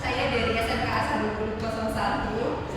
Saya dari SMK Asal 2001.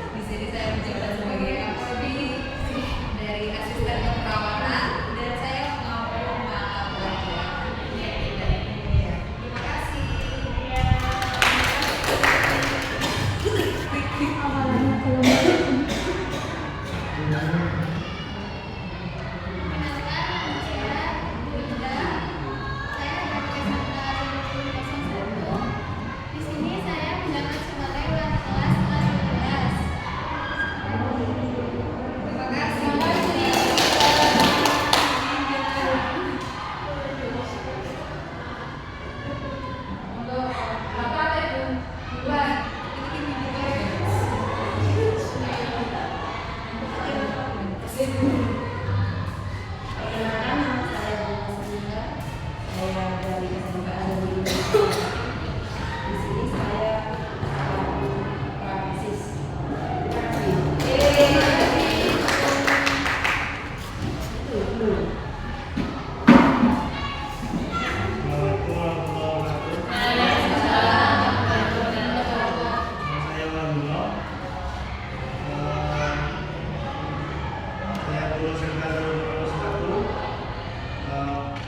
Saya lulus SMK 2021.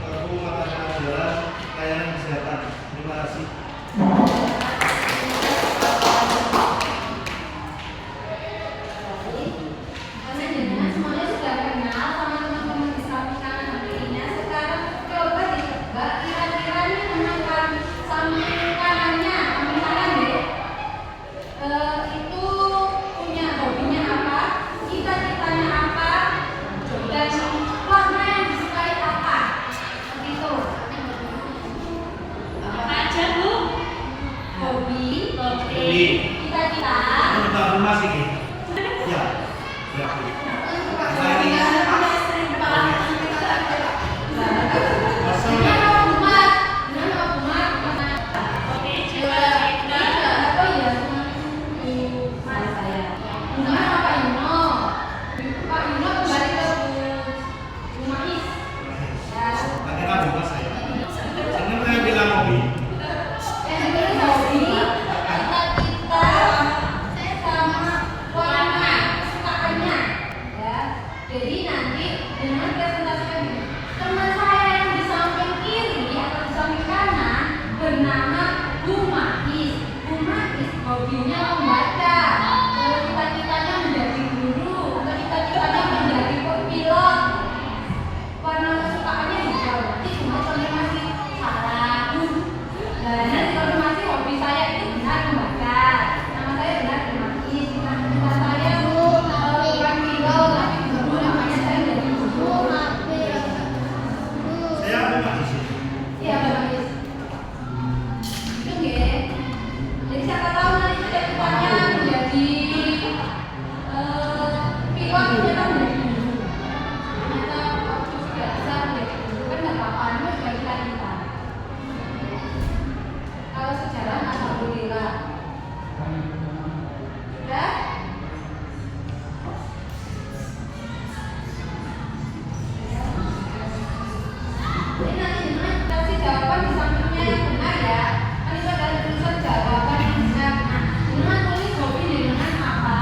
Aku mata pelajaran layanan kesehatan. Terima kasih. Jadi nanti dengan presentasinya teman saya yang di samping kiri atau di samping kanan bernama Bu Makis. Bu Makis hobinya membaca. Cita-citanya menjadi guru, cita-citanya menjadi pilot. Warna kesukaannya hijau. Nanti cuma konfirmasi salah. Dan nanti konfirmasi hobi saya itu benar membaca. Nama saya benar Bu Makis. Cita saya bukan pilot tapi guru. Saya Abu Makis. Iya, Abu Makis. Itu nggih. Jadi siapa tahu nanti cita-citanya menjadi pilot ternyata menjadi guru. Ternyata waktu biasa menjadi guru kan nggak apa-apa, itu juga cita-cita. Kalau sejarah alhamdulillah. Sudah? Ini nanti dengan kasih jawaban di sampingnya yang benar ya. Kan itu adalah tulisan jawaban yang benar. Nah, dengan tulis hobi dengan apa,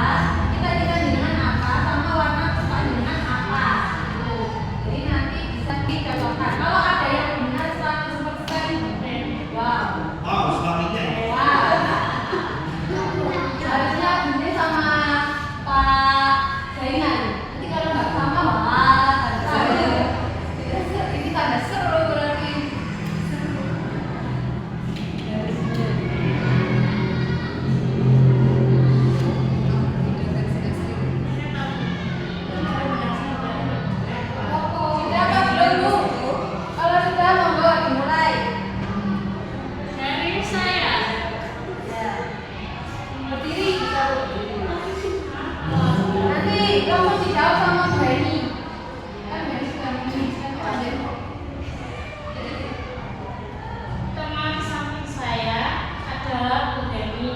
kita dengan apa, sama warna kesukaan dengan apa. Gitu. Jadi nanti bisa dijawabkan. Kalau ada yang benar 100%, wow. Wow, sebaliknya ya. Wow. Harusnya Bunda sama Pak Zainal. Nanti kalau nggak sama, wah, ini tanda seru berarti. Sudah apa belum Bu? Kalau sudah monggo dimulai. Dari saya. Ya. Berdiri kita nanti langsung dijawab sama Bu Heni. Kan Heni sudah menuliskan kemarin. Teman samping saya adalah Bu Deni.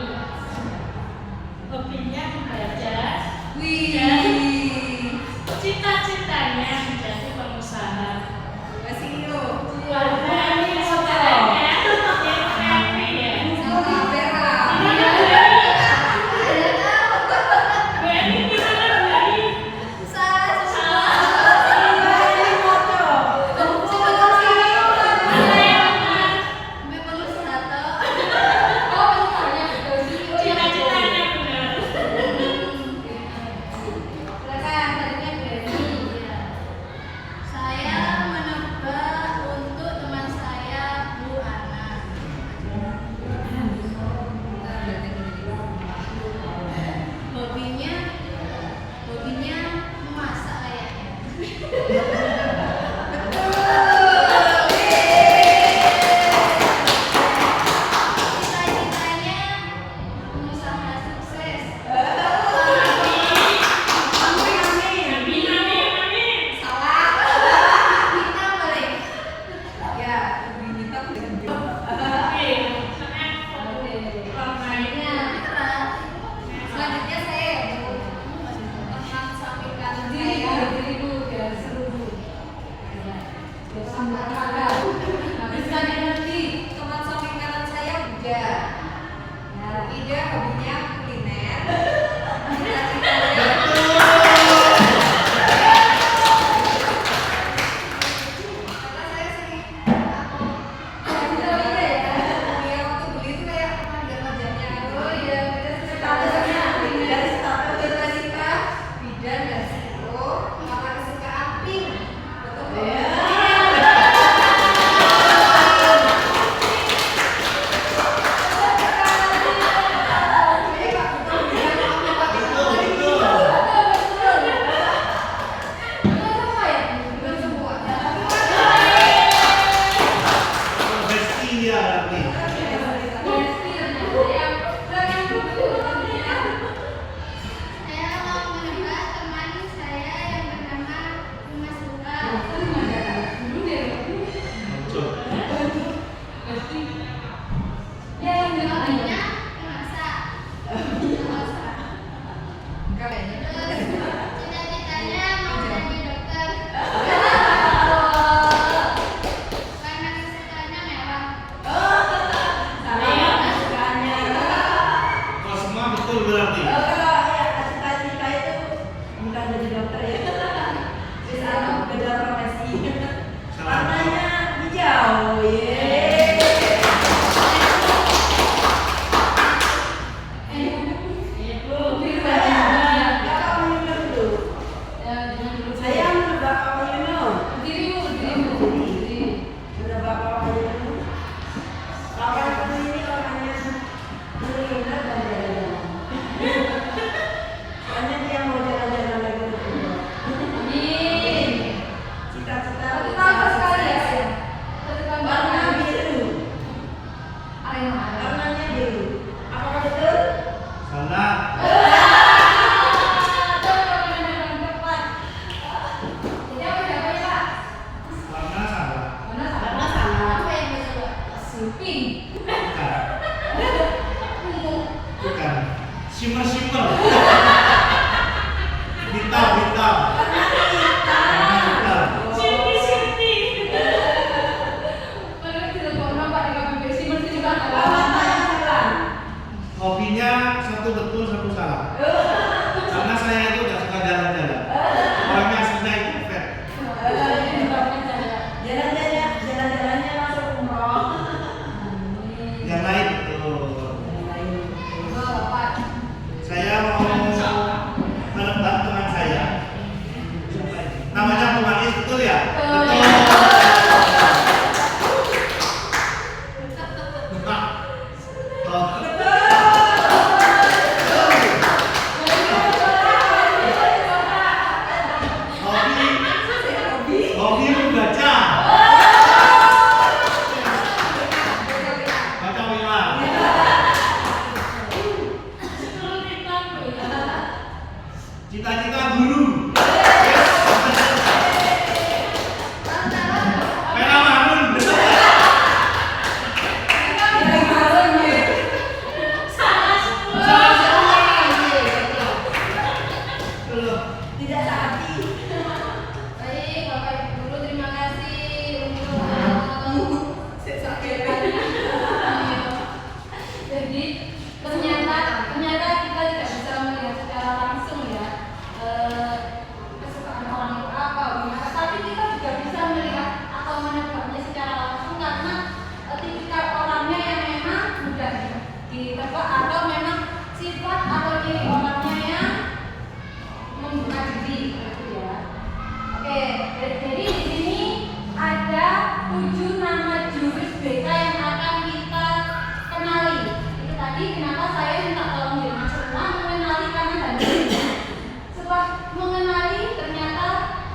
Hobinya membaca. Dan cita-citanya menjadi pengusaha. Warna ini saudaranya yang happy ya. Bu Deni gimana Bu Deni? Cita-citanya Cita-citanya benar. Cita-cita guru. Merah marun. Tidak hati. Baik, Bapak Ibu Guru, terima kasih untuk jadi ternyata kita tidak bisa melihat secara langsung ya kesukaan orang itu apa, gimana. Tapi kita juga bisa melihat atau menebaknya secara langsung karena tipikal orangnya yang memang mudah ditebak atau memang sifat atau ciri orangnya yang membuka diri gitu ya. Oke, jadi di sini ada 7 nama jurus BK yang akan kita kenali. Itu tadi kenapa saya minta tolong dengan semua mengenali karena tadi setelah mengenali ternyata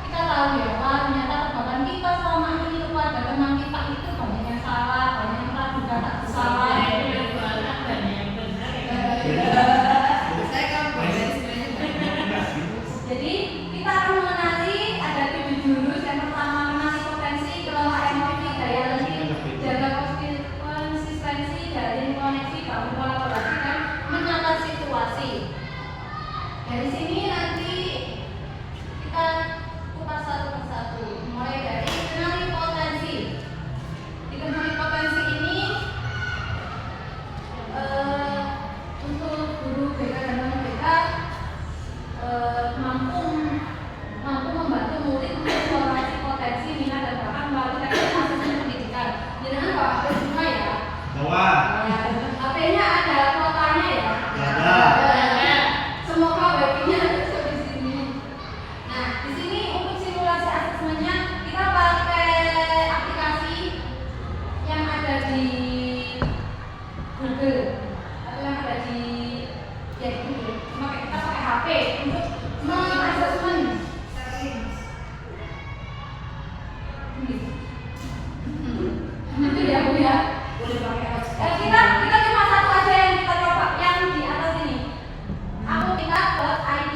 kita tahu ya, wah ternyata tebakan kita selama ini kepada teman kita itu banyak yang salah, banyak yang praduga tak bersalah. Jadi kita akan mengenali ada 7 jurus. Yang pertama mengenali potensi, kelola emosi, daya lenting, jaga konsistensi, jalin koneksi, bangun kolaborasi dan menata situasi. Dari sini nanti kita kupas satu persatu. Mulai dari kenali potensi. Dikenali potensi ini untuk guru BK dan non BK mampu membantu murid mengeksplorasi potensi, minat dan bakat melalui teknik asesmen pendidikan. Jangan bawa HP semua ya. Bawa. HP-nya ada kuotanya ya. Ada. Semoga wifi-nya ada di sini. Nah, di sini untuk simulasi asesmennya kita pakai aplikasi yang ada di Google atau yang ada di Google. Kita pakai HP untuk mengasesmen. Itu ya Bu ya. Boleh pakai kita cuma satu aja yang kita coba yang di atas ini. Apukita.id.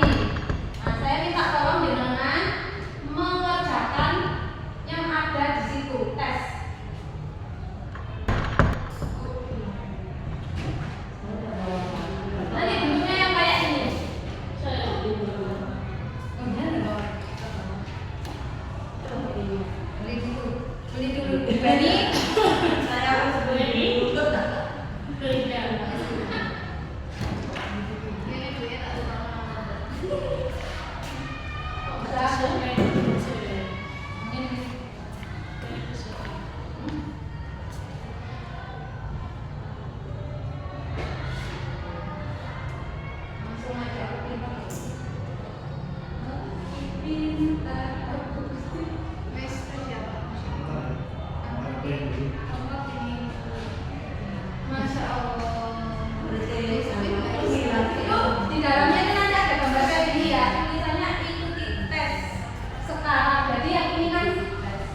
Nah, saya minta tolong dengan mengerjakan yang ada di situ tes. Nanti bentuknya yang kayak ini. Beli dulu. Beli. Saya harus beli. Masya Allah. Itu di dalamnya kan nanti ada gambar kayak gini ya. Tulisannya ikuti tes sekarang. Jadi yang ini kan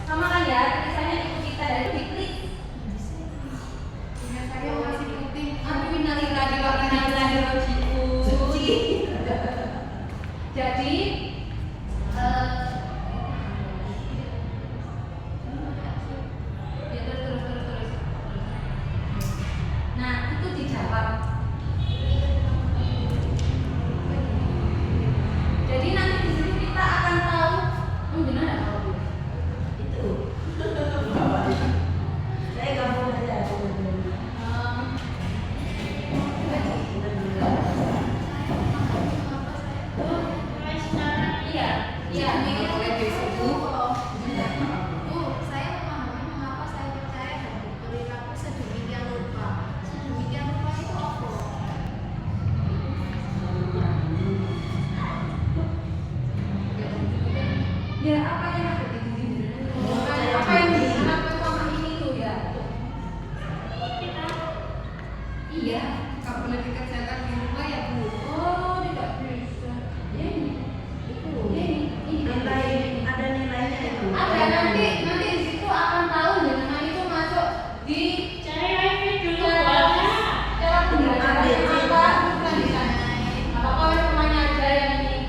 sama kan ya. Tulisannya ikuti tes. Jadi diklik. Saya masih ikuti. Amin naliladi wa naliladi rojiun. Jadi terus. Nah, itu dijawab. Jadi nanti di sini kita akan tahu gimana enggak tahu. Itu. Saya gabung aja. Iya, ini oleh disitu. Saya memahami mengapa saya percaya dan perilaku sedemikian rupa. Sedemikian rupa itu apa? Ya apa yang ada di sini? Apa yang dilakukan sama ini tuh ya? Iya, nggak boleh dikerjakan di rumah ya Bu. Oh, tidak bisa. Ya ini, itu, ini ada nilainya itu. Ada nanti di situ akan tahu dengan itu masuk di Cari wifi dulu boleh. cara pembelajaran apa bukan di sana. Apa-apa semuanya aja yang ini.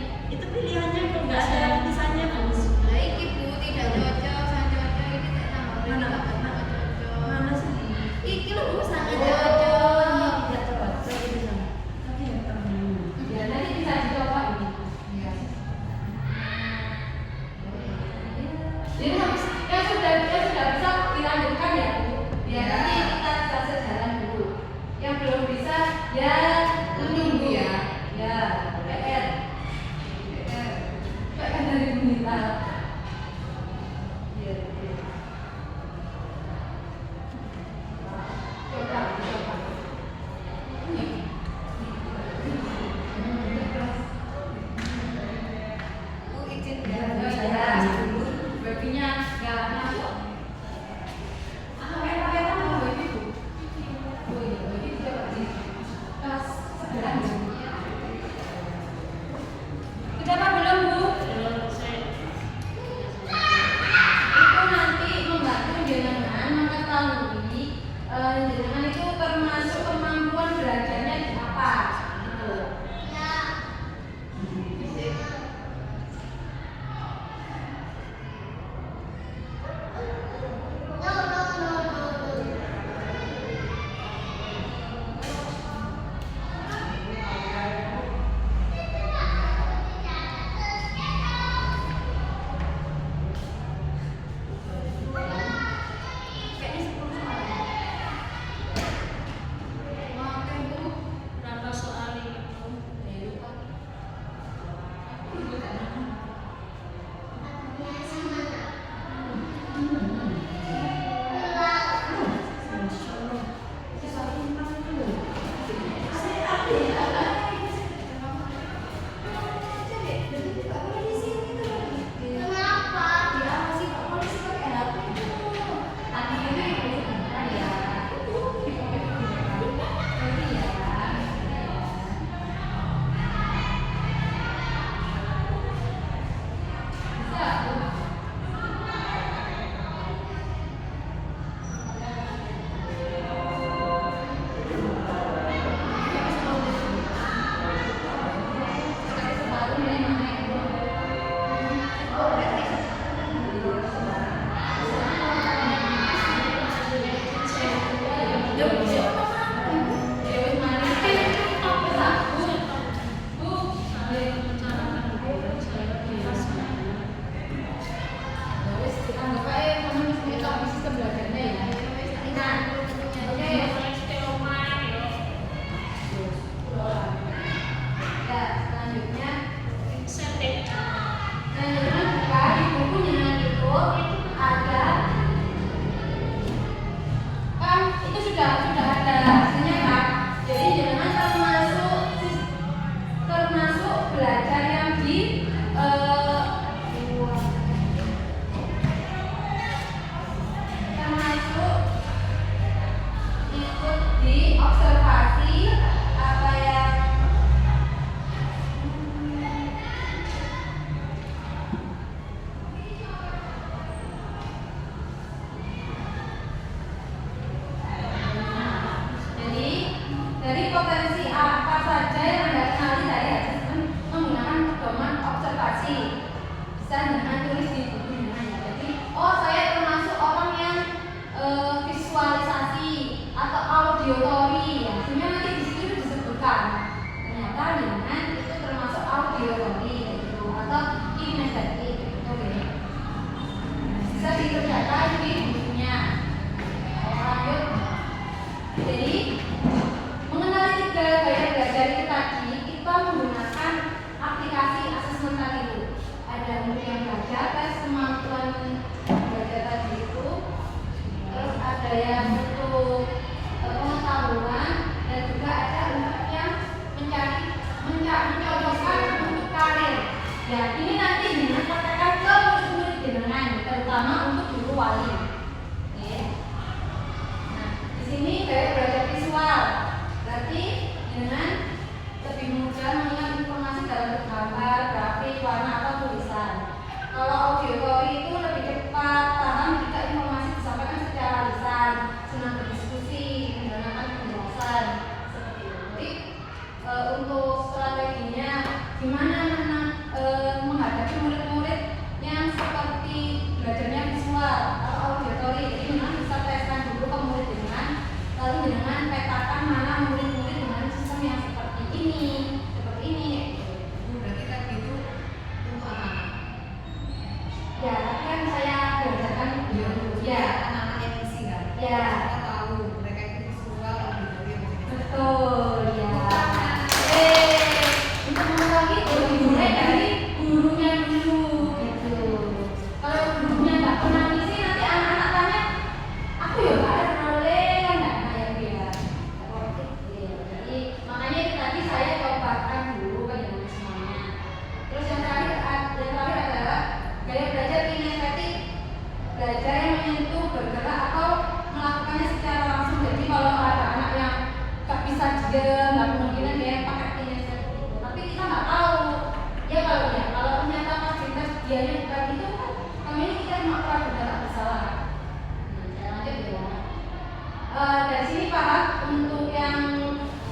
selanjutnya Selanjutnya buka di buku jenengan itu ada kan itu sudah ada hasilnya kan. Jadi jenengan termasuk belajar yang di termasuk ikut di observasi apa yang jadi dari potensi apa saja yang Anda kenali dari hasil menggunakan pedoman observasi bisa dengan tulis di buku ya. Jadi saya termasuk orang yang visualisasi atau audiotori ya. Sebenarnya nanti di situ disebutkan ternyata dengan itu termasuk audiotori gitu atau kinestetik gitu ya. Bisa dikerjakan di bukunya. Lanjut. Jadi mengenali 3 gaya belajar itu tadi kita menggunakan aplikasi asesmen tadi itu. Ada murid yang belajar tes kemampuan belajar tadi itu, terus ada yang untuk pengetahuan dan juga ada untuk yang mencocokkan untuk karir. Ya ini nanti dengan praktekkan ke murid-murid jenengan, terutama untuk guru wali. Oke. Nah di sini gaya belajar visual, berarti dengan lebih mudah mengingat informasi dalam gambar, grafik, warna atau tulisan. Kalau audiotori itu lebih cepat paham jika informasi disampaikan secara lisan, senang berdiskusi, menggunakan penjelasan seperti itu. Jadi untuk strateginya gimana menghadapi murid-murid yang seperti belajarnya visual atau audiotori. Jadi memang bisa teskan dulu ke murid dengan lalu dengan petakan mana murid-murid dengan sistem yang seperti ini. Berarti tadi itu untuk anak-anak. Ya, kan saya belajarkan ya, Anak-anak emisi kan. Ya. Kita tahu mereka itu visual auditori betul ya. Untuk mengetahui itu dimulai dari gurunya dulu gitu. Kalau gurunya nggak pernah ngisi nanti anak-anak tanya, aku ya nggak ada knowledge kan nggak kayak dia. Jadi makanya itu tadi saya cobakan dulu kan dengan semuanya. Terus yang terakhir adalah gaya belajar kinestetik, belajar yang menyentuh, bergerak atau melakukannya secara langsung. Jadi kalau ada anak yang nggak bisa diam, nggak kemungkinan dia pakai kinestetik. Tapi kita nggak tahu. Ya kalau ternyata fasilitas dianya bukan itu kan, kami ini kita cuma praduga tak bersalah. Nah, saya lanjut ya. Dari sini paham untuk yang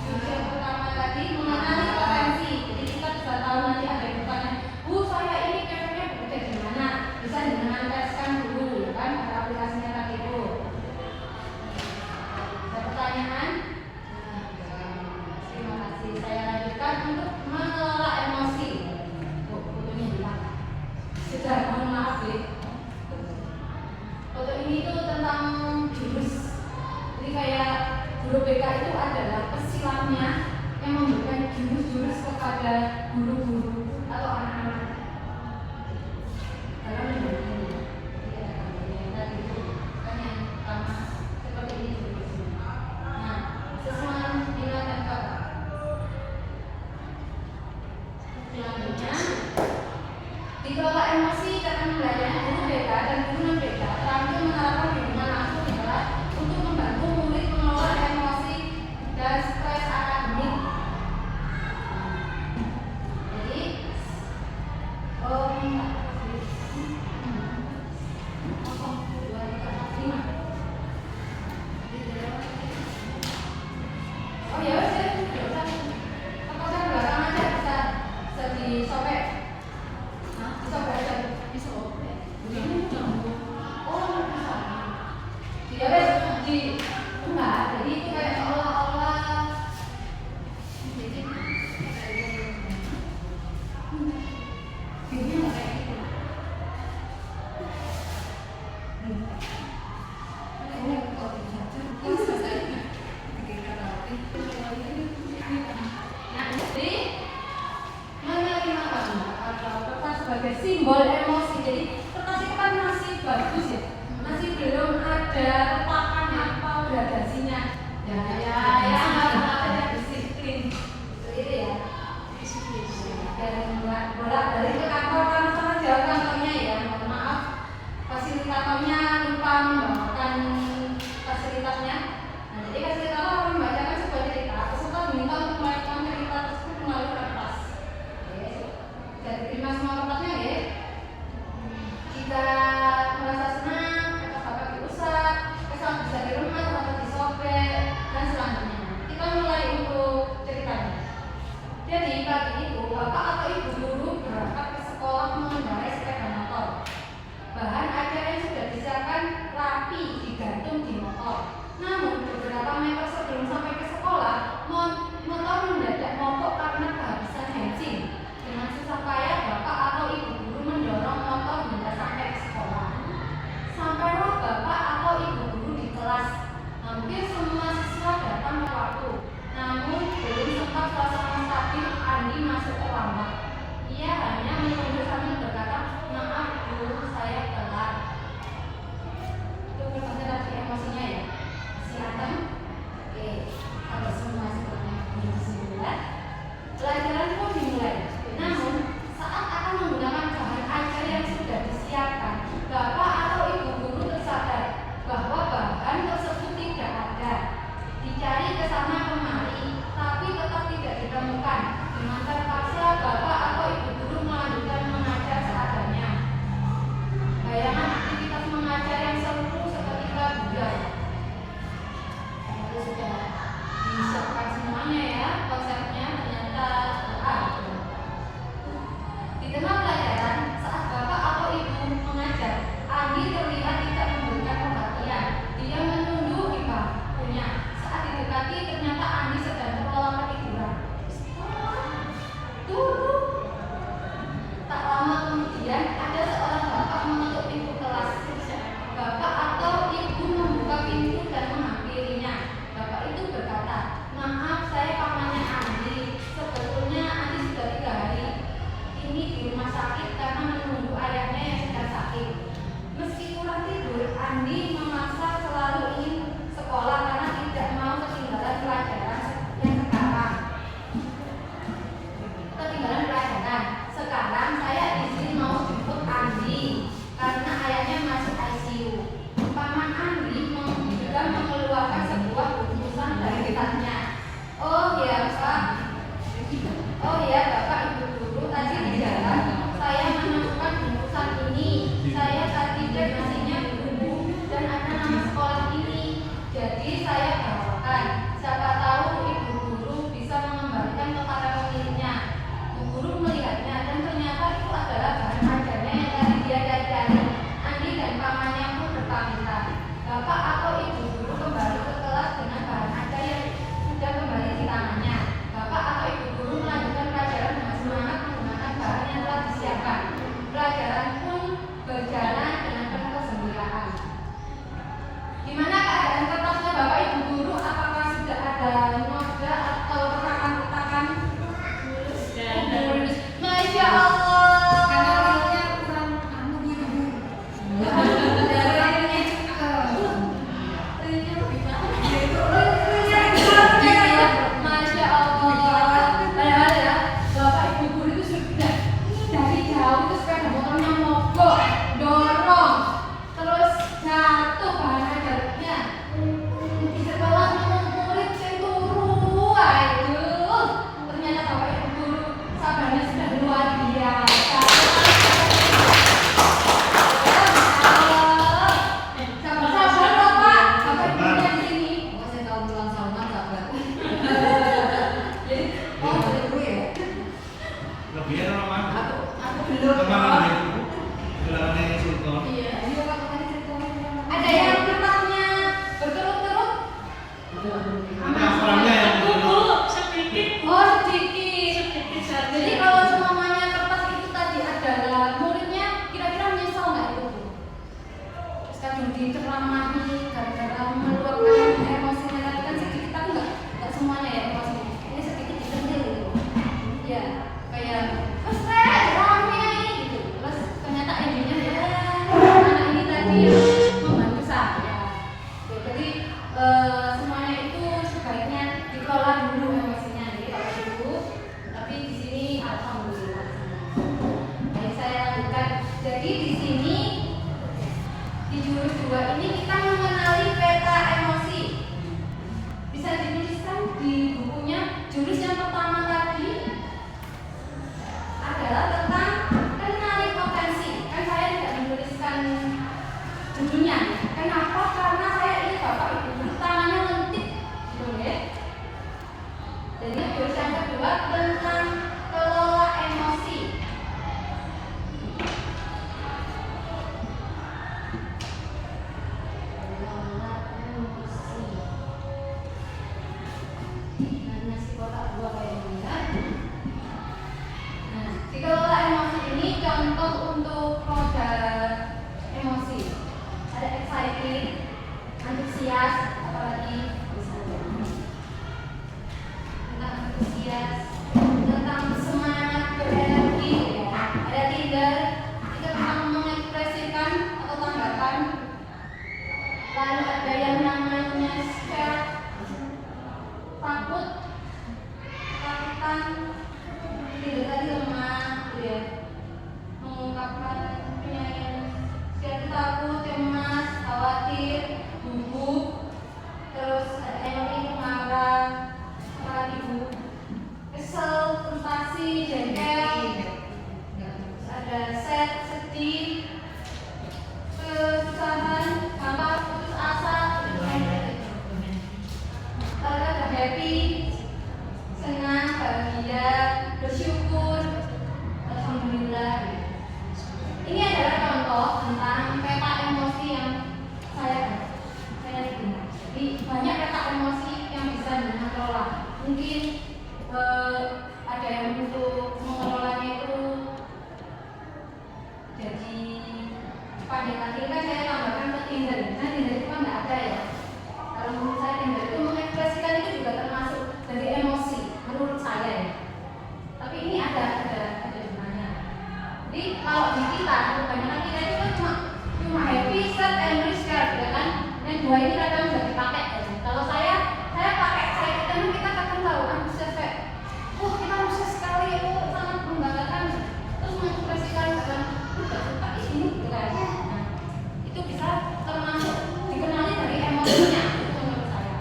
jurus yang pertama tadi mengenali potensi. Jadi kita bisa tahu nanti ada yang bertanya, saya ini kayaknya bekerja di mana? Bisa dengan teskan dulu, kan ada aplikasinya tadi itu. Ada pertanyaan? Terima kasih. Saya lanjutkan untuk mengelola emosi. Fotonya hilang. Sudah, mohon maaf ya. Foto ini tuh tentang jurus. Jadi kayak guru BK itu adalah pesilatnya yang memberikan jurus-jurus kepada guru-guru atau anak-anak dalam mendidik ini. Jadi ada gambarnya yang tadi itu kan yang pertama seperti ini jurusnya. Nah, sesuai minat dan bakat. Selanjutnya dikelola emosi karena belajarnya guru BK dan guru non BK terampil menerapkan bimbingan langsung adalah untuk membantu murid mengelola emosi dan stres akademik. Jadi ya wes apa saya belakang aja bisa disobek. Disobek aja. bisa. Oh, bisa. atau kertas sebagai simbol emosi. Jadi kertas itu kan masih bagus ya, masih belum ada retakan apa gradasinya. Ya ada disiplin seperti itu ya. Dan bolak balik ke kantor karena sama jauh kantornya ya. Mohon maaf, fasilitatornya lupa membawakan fasilitasnya. Nah, jadi fasilitator membacakan sebuah cerita. Peserta diminta untuk melakukan cerita tersebut melalui kertas. Oke, jadi terima semua kertasnya ya. Jika merasa senang, kertas dapat diusap, kertas bisa diremas atau disobek dan selanjutnya. Kita mulai untuk ceritanya. Jadi pagi itu bapak atau ibu guru berangkat ke sekolah mengendarai sepeda motor. Bahan ajar yang sudah disiapkan rapi digantung di motor. Namun beberapa meter sebelum sampai ke sekolah, motor mendadak mogok karena kehabisan bensin. Dengan susah payah bapak atau ibu guru mendorong motor hingga sampai ke sekolah. Sampailah bapak atau ibu guru di kelas. Hampir semua siswa datang tepat waktu. Namun belum sempat suasana stabil, Andi masuk terlambat. Ia hanya menunggu sambil berkata, "Maaf Bu, saya telat." Itu representasi emosinya ya. Si Adam. Oke, kalau semua sebenarnya kesimpulan, pelajaran pun dimulai. Namun saat akan menggunakan bahan ajar yang sudah disiapkan, bapak atau ibu guru tersadar bahwa bahan tersebut tidak ada. Dicari ke sana kemari, tapi tetap tidak ditemukan. Dengan terpaksa bapak atau ibu guru melanjutkan mengajar seadanya. Bayangan aktivitas mengajar yang seru seketika bubar. Itu sudah disiapkan semuanya ya, konsepnya ternyata ada. Di tengah pelajaran, saat bapak atau ibu mengajar, Andi terlihat tidak memberikan perhatian. Dia menunduk di bangkunya. Saat didekati, ternyata Andi sedang terlelap ketiduran. Tunggu. Tak lama kemudian, ada seorang bapak mengetuk pintu kelas. Bapak atau ibu membuka pintu dan menghampirinya. Bapak itu berkata, "Maaf, saya pamannya Andi. Sebetulnya Andi sudah 3 hari ini di rumah sakit karena menunggu ayahnya yang sedang sakit." Meski kurang tidur, Andi memaksa selalu ingin sekolah karena tidak mau ketinggalan pelajaran yang sekarang. Ketinggalan pelajaran. Sekarang saya izin mau jemput Andi karena ayahnya masuk ICU. Paman Andi juga mengeluarkan sebuah bungkusan dari tasnya. "Oh ya Pak, oh ya Bapak Ibu Guru, tadi di jalan saya menemukan bungkusan ini. Saya tadi cek nasinya bumbu dan ada nama sekolah ini. Jadi saya bawakan. Siapa tahu Ibu Guru bisa mengembalikan kepada pemiliknya." Bu Guru melihatnya dan ternyata itu adalah bahan ajarnya yang tadi dia cari. Andi dan pamannya pun berpamitan. Bapak atau Ibu Guru kembali ke kelas dengan bahan ajar yang sudah kembali di tangannya. Bapak atau Ibu Guru melanjutkan pelajaran dengan semangat menggunakan bahan yang telah disiapkan. Pelajaran pun berjalan dengan penuh kegembiraan. Gimana keadaan kertasnya Bapak Ibu Guru? Apakah sudah ada noda atau retakan-retakan? Mulus. Masya Allah. Karena orangnya kurang biru-biru. Darahnya Masya Allah. Padahal ya, Bapak Ibu Guru itu sudah dari jauh ke sepeda motornya mogok, dorong, terus jatuh bahan ajarnya. Di sekolah murid saya turu, aduh. Ternyata Bapak Ibu Guru sabarnya sudah luar biasa. Sabar loh Pak, Bapak Ibunya di sini. Oh, saya tahu pulang Salman sabar. Jadi, Oh, boleh dulu ya? Lebih atau apa? aku belum. Kemana itu? Gelarnya Sultan. Iya. Ayo Pak, tadi ceritanya. Ada yang kertasnya berturut-turut? Ada orangnya yang sedikit Oh, sedikit. sedikit saja. Jadi kalau semuanya kertas itu tadi adalah muridnya, kira-kira menyesal nggak itu? Terus kadang diceramahi gara-gara meluapkan emosinya tadi kan sedikit, tapi nggak semuanya ya emosinya. Ini sedikit disentil gitu. Ya, kayak, "Mas, rame excited, antusias, apalagi tentang antusias, tentang semangat berenergi, ya. Ada Tinder, kita tentang mengekspresikan atau tanggapan. Lalu ada yang namanya share, takut, ketakutan, tidak tadi lemah, gitu ya, mengungkapkan penyayangan, share takut, cemas, khawatir, gugup, terus ada yang marah, apalagi bu, kesel, frustasi, jengkel, ada sad, sedih, kesusahan, gampang putus asa, lalu ada happy, senang, bahagia, bersyukur, alhamdulillah. Ini adalah contoh tentang peta emosi yang saya dengar. Jadi banyak peta emosi yang bisa mengelola. Mungkin ada yang untuk mengelolanya itu jadi pandai lagi kan saya tambahkan ke Tinder. Nah Tinder itu kan nggak ada ya. Kalau menurut saya Tinder itu mengekspresikan itu juga termasuk dari emosi menurut saya ya. Tapi ini ada gunanya. Jadi kalau di kita kebanyakan kita itu kan cuma happy, sad, and scared ya kan. Yang dua ini kadang sudah dipakai ya. Kalau saya pakai saya kita kadang tahu antusias kayak kita antusias sekali, sangat membanggakan, terus mengekspresikan dengan suka ini gitu kan. Nah, itu bisa termasuk dikenali dari emosinya itu menurut saya.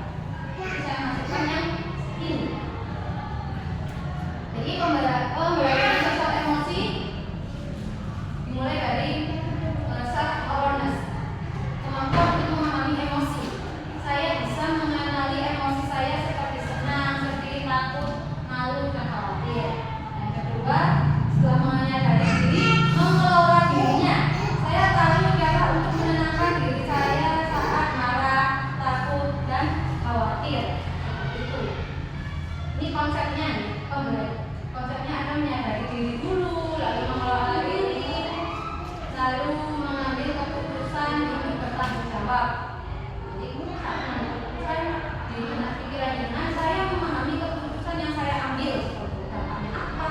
Jadi saya masukkan yang ini. Jadi pembelajaran sosial emosi dimulai dari self awareness, kemampuan untuk memahami emosi. Saya bisa mengenali emosi saya seperti senang, sedih, takut, malu, dan khawatir. Yang kedua, setelah menyadari diri, mengelola dirinya. Saya tahu cara untuk menenangkan diri saya saat marah, takut, dan khawatir. Itu. Ini konsepnya nih, konsepnya akan menyadari diri dulu, lalu mengelola diri, lalu mengambil keputusan untuk bertanggung jawab. Jadi saya di benak pikiran dengan saya memahami keputusan yang saya ambil, dampaknya apa.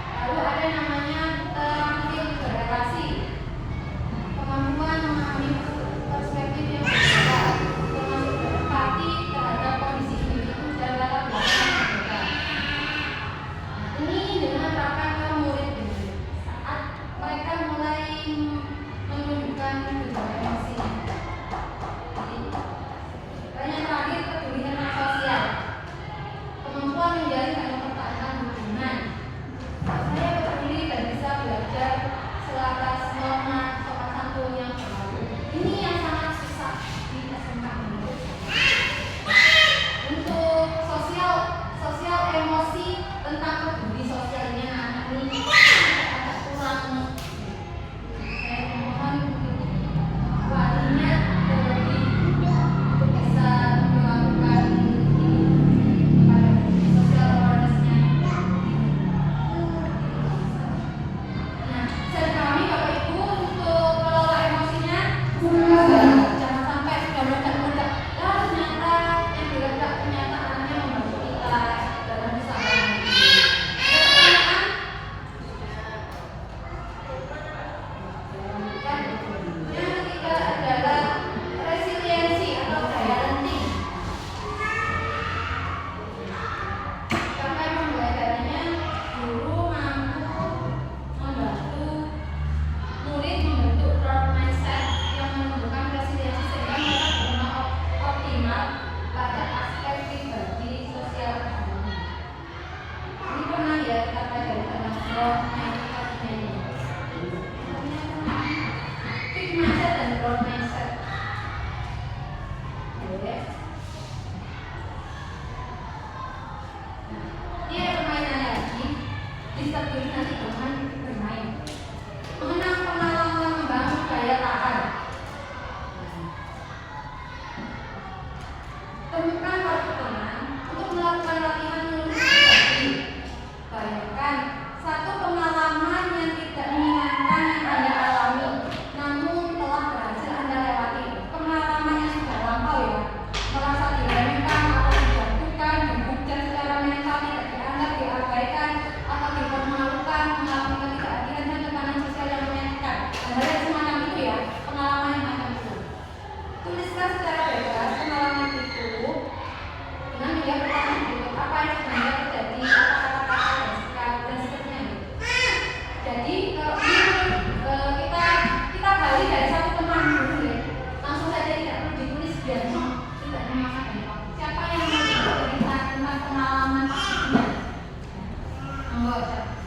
Lalu ada namanya terampil berrelasi, kemampuan memahami perspektif yang berbeda, termasuk berempati terhadap kondisi individu dan latar belakang mereka. Ini diterapkan ke murid saat mereka mulai menunjukkan gejala emosi. Dan yang terakhir, kepedulian sosial, kemampuan menjalin dan mempertahankan hubungan. Saya peduli dan bisa belajar selaras norma sopan santun yang berlaku. Ini yang sangat susah di SMK menurut saya. Untuk sosial emosi tentang peduli sosialnya anak ini agak kurang. Saya mohon untuk walinya lebih untuk bisa melakukan ini pada sosial awareness-nya. Nah, saya kami Bapak Ibu untuk kelola emosinya, jangan sampai sudah meledak-meledak. Ternyata yang diledak ternyata anaknya membantu kita dalam usaha. Ada pertanyaan? Dan yang ketiga adalah resiliensi atau daya lenting. Karena pembelajarannya guru mampu membantu murid membentuk growth mindset yang menumbuhkan resiliensi sehingga mereka benar optimal pada aspek pribadi, sosial, ekonomi. Ini pernah ya kita pelajari tentang growth mindset ini. Fixed mindset dan growth mindset. Oke. Ini ada permainan lagi. Disebut nanti dengan bermain. Mengenang pengalaman membangun daya tahan. Temukan waktu tenang untuk melakukan latihan menulis pribadi. Bayangkan satu pengalaman yang tidak menyenangkan yang Anda alami, namun telah berhasil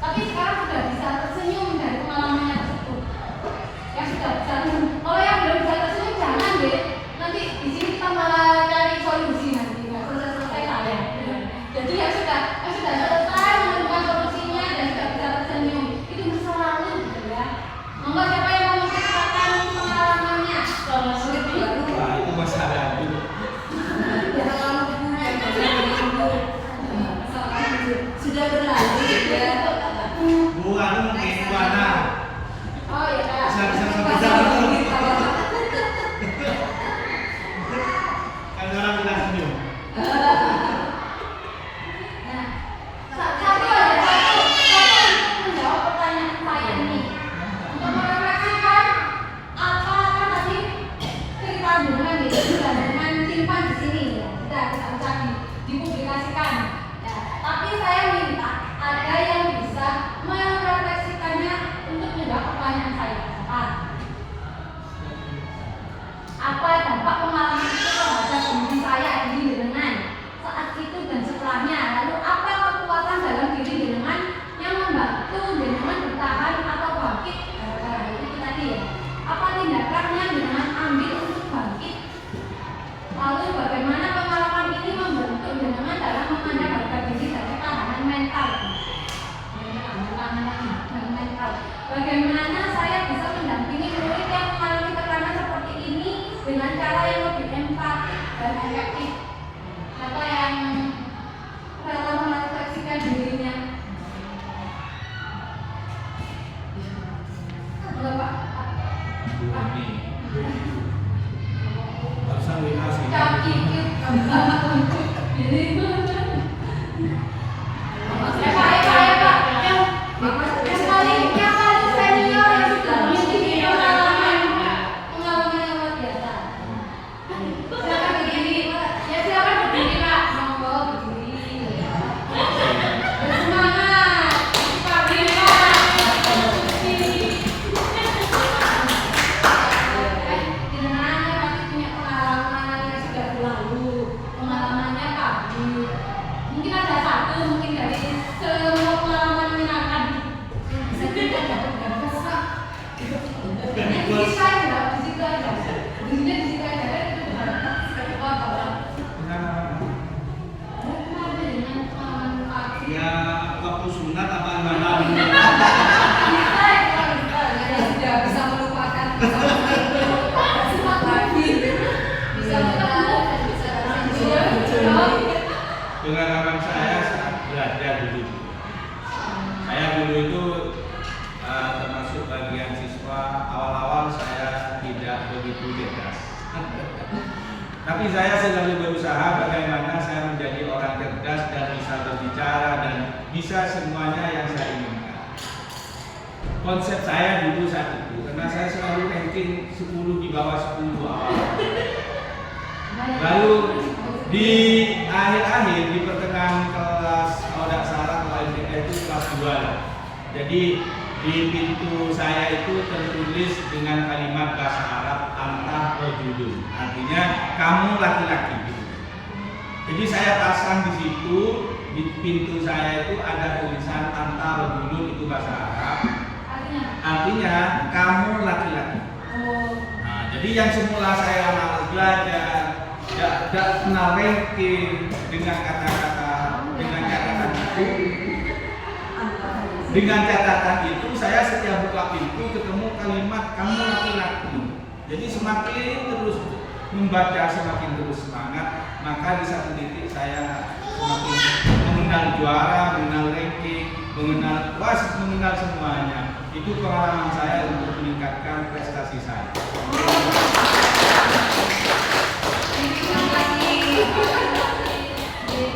Tapi sekarang sudah bisa tersenyum dari pengalamannya tersebut. Yang sudah bisa tersenyum. Kalau yang belum bisa tersenyum jangan deh. Nanti di sini kita malah cari solusi nanti nggak selesai saya. Jadi yang sudah selesai menemukan solusinya dan sudah bisa tersenyum itu masa lalu gitu ya. Monggo siapa yang mau menceritakan pengalamannya? Kalau sulit baru. Wah, itu masa lalu. Sudah berlalu ya. Bukan mungkin warna. Oh ya Kak. Bisa Pas betul. lagi kalau Kan orang bilang senyum. Nah, satu untuk menjawab pertanyaan saya ini. Untuk merefleksikan apa kan tadi cerita hubungan gitu, hubungan simpan di sini ya. Tidak bisa dipublikasikan. Ya, tapi saya minta ada yang bisa merefleksikannya untuk menjawab pertanyaan saya. Apa dampak pengalaman itu terhadap diri saya diri dengan saat itu dan setelahnya? Lalu apa kekuatan dalam diri dengan yang membantu dengan bertahan atau bangkit gara-gara itu tadi ya? Apa tindakan yang dengan ambil untuk bangkit? Lalu bagaimana pengalaman ini membentuk dengan dalam memandang harga diri dan ketahanan mental? Bagaimana saya bisa mendampingi murid yang mengalami tekanan seperti ini dengan cara yang lebih empatik dan efektif? Siapa yang rela merefleksikan dirinya? Enggak Pak. Ini. Barusan WA sih. Kaki untuk diri. Ya Pak. Yang paling senior yang sudah memiliki pengalaman yang luar biasa. Silakan berdiri. Ya silakan berdiri Pak. Monggo berdiri. Bersemangat. Pak Bima. Jenengannya pasti punya pengalaman yang sudah berlalu. Pengalamannya kabur. Mungkin ada satu, mungkin dari semua pengalaman menyenangkan. Bisa kita dapat gambar Pak. Di situ aja, di situ aja. Dirinya di situ aja. Itu benar. Apa? Kenapa dengan pengalaman Pak? Ya, waktu sunat apa gimana? sudah bisa melupakan sempat lagi bisa melupakan dan bisa tersenyum. Pengalaman saya saat belajar dulu. Saya dulu itu termasuk bagian siswa awal-awal saya tidak begitu cerdas. Tapi saya selalu berusaha bagaimana saya menjadi orang cerdas dan bisa berbicara dan bisa semuanya yang saya inginkan. Konsep saya dulu saat itu, karena saya selalu ranking 10 di bawah 10 awal. Lalu di akhir-akhir di pertengahan kelas kalau tidak salah kalau itu kelas 2 lah. Jadi di pintu saya itu tertulis dengan kalimat bahasa Arab anta rajulun, artinya kamu laki-laki gitu. Jadi saya pasang di situ di pintu saya itu ada tulisan anta rajulun, itu bahasa Arab. Artinya kamu laki-laki. Nah, jadi yang semula saya malas belajar, tidak kenal ranking dengan kata-kata dengan catatan itu saya setiap buka pintu ketemu kalimat kamu laki-laki. Jadi semakin terus membaca semakin terus semangat, maka di satu titik saya semakin mengenal juara, mengenal ranking, mengenal wasit, mengenal semuanya. Itu pengalaman saya untuk meningkatkan prestasi saya. Terima kasih.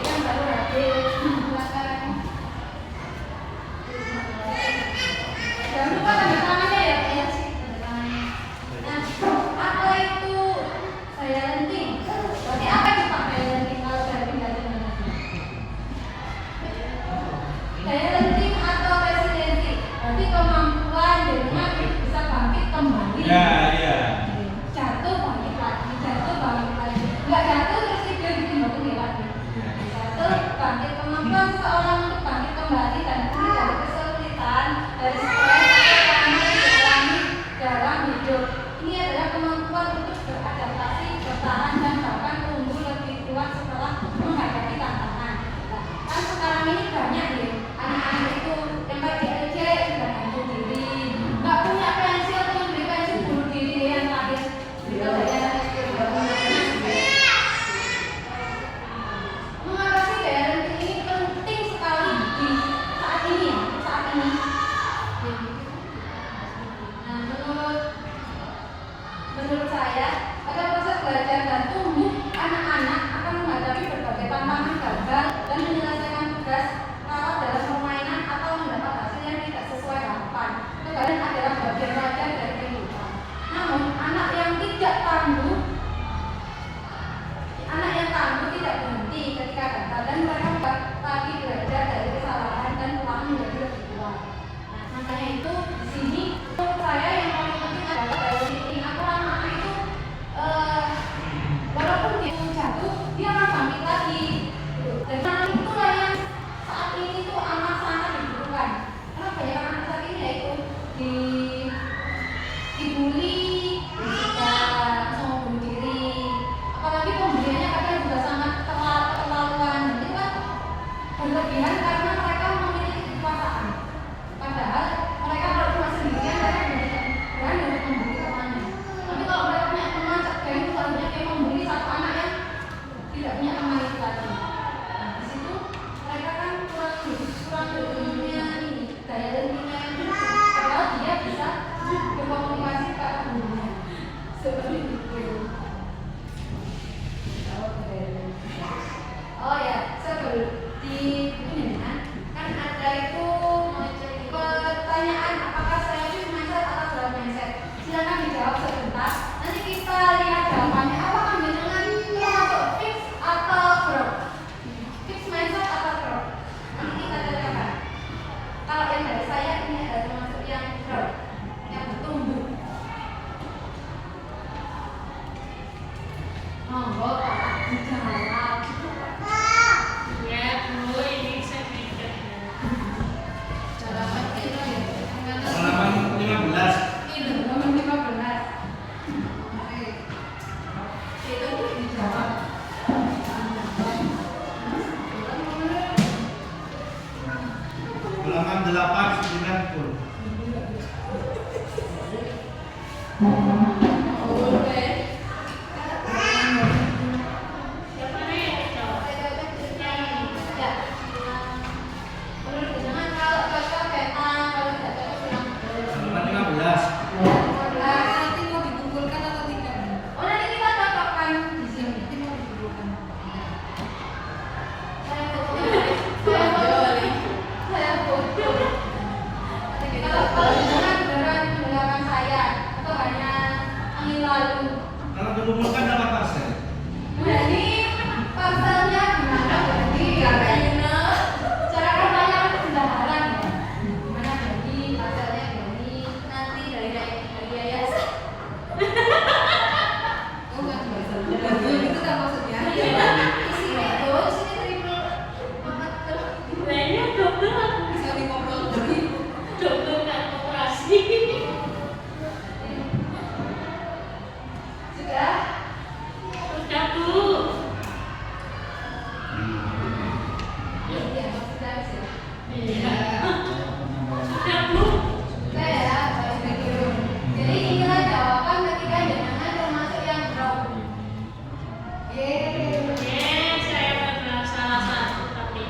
Yang baru hadir, silakan. Jangan lupa tanda tangannya ya, Pak, ya. Tanda tangannya. Nah, apa itu saya lenting? Berarti apa itu Pak saya lenting kalau saya tinggal di mana? Saya lenting atau residensi? Berarti kemampuan dengan bisa bangkit kembali. Ya, ya. Jatuh bangkit lagi, jatuh bangkit lagi. Enggak jatuh terus tidur gitu lagi. Jatuh bangkit, kemampuan seseorang untuk bangkit kembali dan pulih dari yang growth, yang bertumbuh. Monggo Pak dijawab. Ya, Bu, ini saya pikir. Halaman itu ya. Halaman 15. Ini nomor 15. Oke. Itu dijawab. Halaman 8, 9, 10. Oke. Siapa nih yang jawab? Ya. Menurut jenengan kalau cocok beta, kalau tidak cocok bilang Halaman 15. Nanti mau dikumpulkan atau tidak? oh nanti kita cocokkan di sini. Nanti mau dikumpulkan. Saya bodoh. Kalau jenengan beneran mendengarkan saya atau hanya angin lalu. Kalau dikumpulkan dapat parcel. Nah ini parcelnya gimana Bagi? Karena Cara kampanye kan pendaftaran ya. Gimana Bagi? Parcelnya Bagi nanti dari yayasan. oh enggak bisa. Itu kan maksudnya. Isinya itu, isinya triple banget tuh. Kayaknya dokter aku Bisa dikompol dari dokter nggak operasi. Sudah? Sudah, Bu. Iya, sudah sih. Iya. Sudah, Bu. Sudah ya, baik dulu. Jadi inilah jawaban ketika jenengan termasuk yang drop. Yeay. Saya pernah salah satu tapi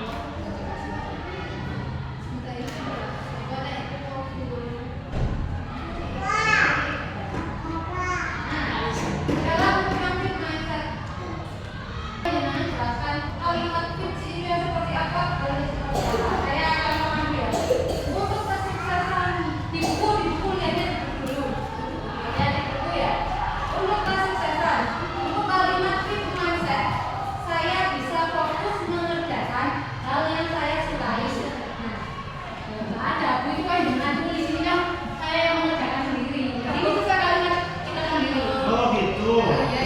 Dalam conflict mindset, jangan jelaskan kalimat fix ini seperti apa, kalau seperti apa. Saya akan mengambil untuk kesuksesan di buku lihatnya dulu. Lihat di buku ya. Untuk kesuksesan, untuk kalimat fix mindset, saya bisa fokus mengerjakan hal yang saya sukai. Nah, ada aku itu kan dengan tulisannya saya yang mengerjakan sendiri. Jadi itu kalimat kita sendiri. Oh gitu. Ya,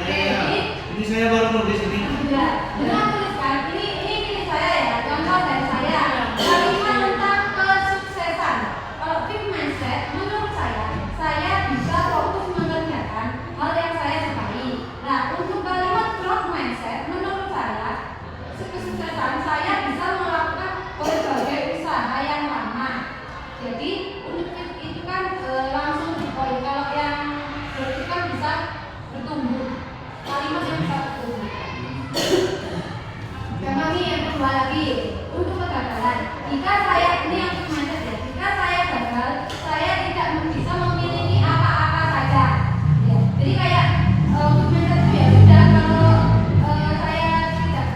Ya. Ini saya baru nulis ini. ya. Dengan tuliskan ini pilih saya ya, contoh dari saya. Kalimat tentang kesuksesan. Kalau fixed mindset, menurut saya bisa fokus mengerjakan hal yang saya sukai. Nah, untuk kalimat growth mindset, menurut saya kesuksesan saya bisa melakukan berbagai usaha yang lama. Jadi untuk itu kan langsung di poin. Kalau yang berarti kan bisa bertumbuh. Kalimat yang bisa bertumbuh. Memang ini yang kedua lagi untuk kegagalan. Jika saya ini yang mindset ya. Jika saya gagal, saya tidak bisa memiliki apa-apa saja. Ya. Jadi kayak untuk mindset itu ya sudah kalau saya tidak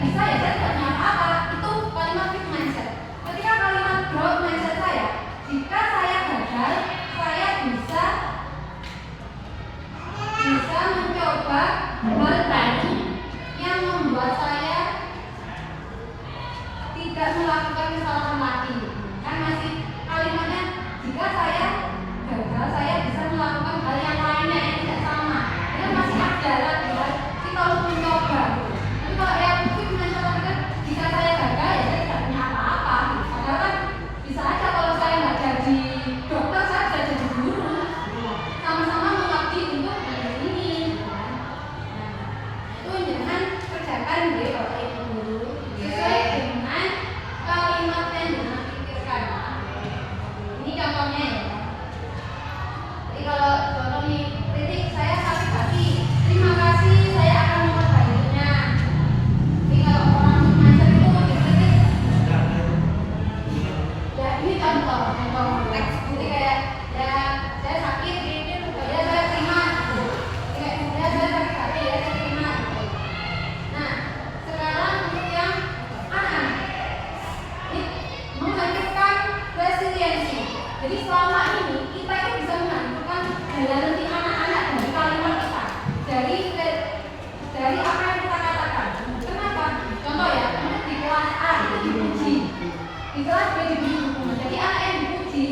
bisa ya saya tidak punya apa-apa. Itu kalimat fixed mindset. Ketika kalimat growth mindset saya, jika saya gagal, saya bisa mencoba hal baru yang membuat saya tidak melakukan kesalahan lagi. Kan masih kalimatnya jika saya gagal, saya bisa melakukan hal yang lainnya yang tidak sama. Itu masih ada lagi kan. Kita harus mencoba. Tapi kalau yang mungkin mencoba kan jika saya gagal ya saya tidak punya apa-apa. Padahal kan bisa aja kalau saya nggak jadi dokter, saya bisa jadi guru. Sama-sama mengabdi untuk negeri ini. Nah, itu jangan kerjakan deh Bapak Ibu guru sesuai dengan kalimat yang jangan pikirkan. Ini contohnya ya. Jadi kalau contoh nih, kritik saya sakit hati, terima kasih saya akan memperbaikinya. Jadi kalau orang mindset itu dikritik, ya ini contoh teks. Jadi kayak ya saya sakit, ya saya terima. Kayak ya saya sakit hati, ya saya terima. Nah, sekarang untuk yang anak, ini menghadirkan resiliensi. Jadi selama ini kita itu bisa menghadirkan daya lenti anak-anak dari kalimat kita, dari apa yang kita katakan. Kenapa? Contoh ya, di kelas A itu dipuji, di kelas B dipuji. Jadi anak yang dipuji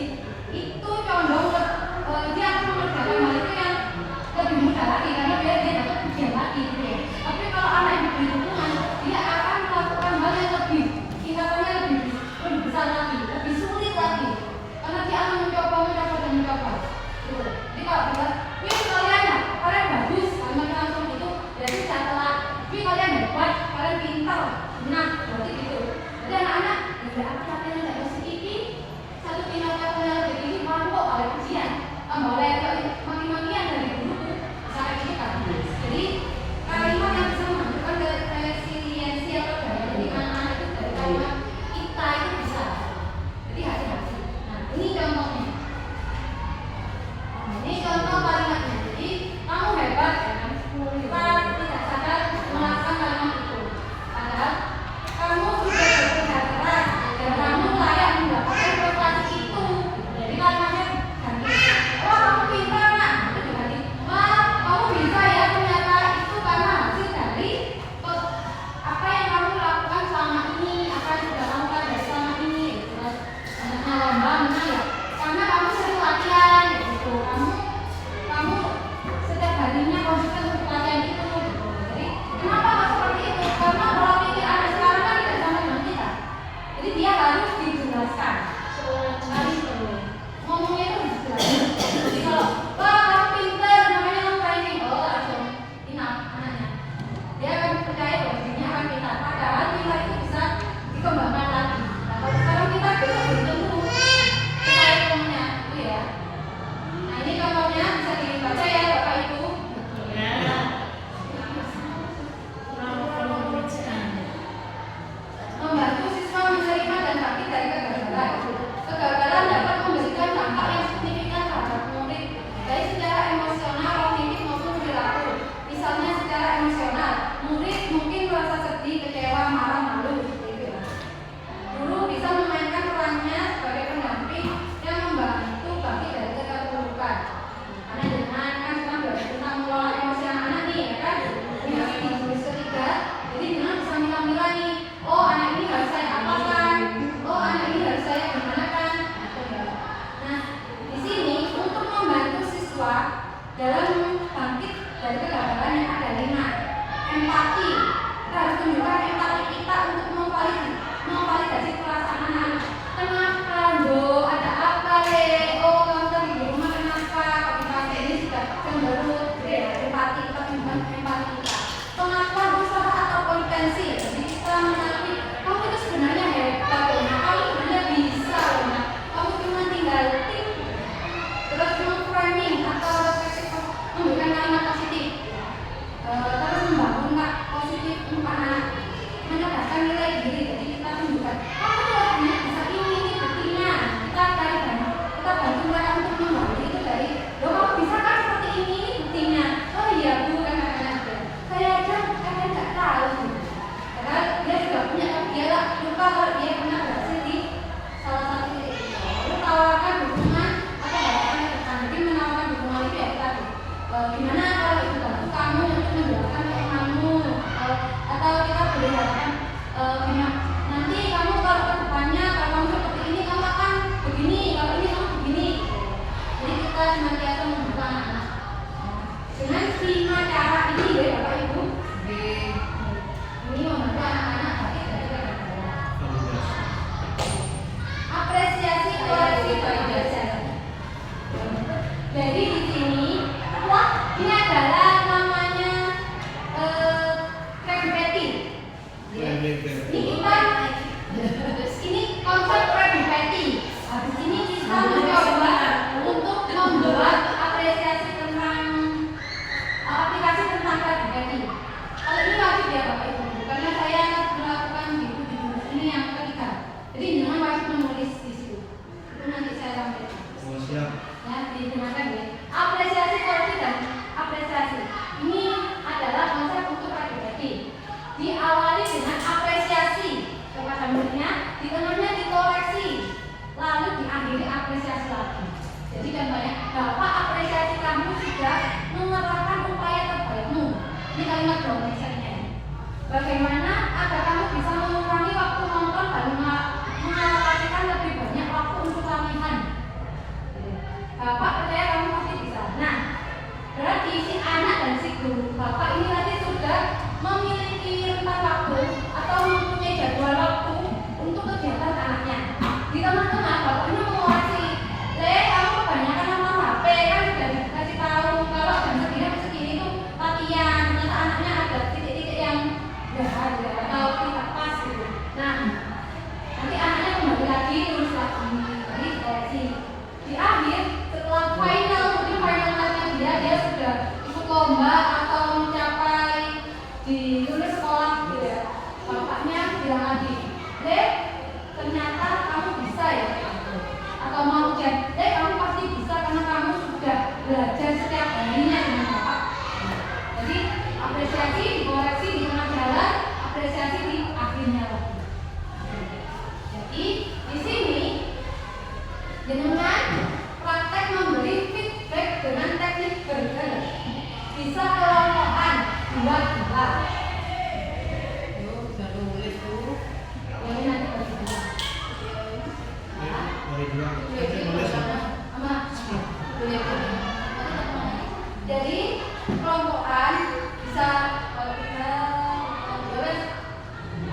Jadi kelompokan bisa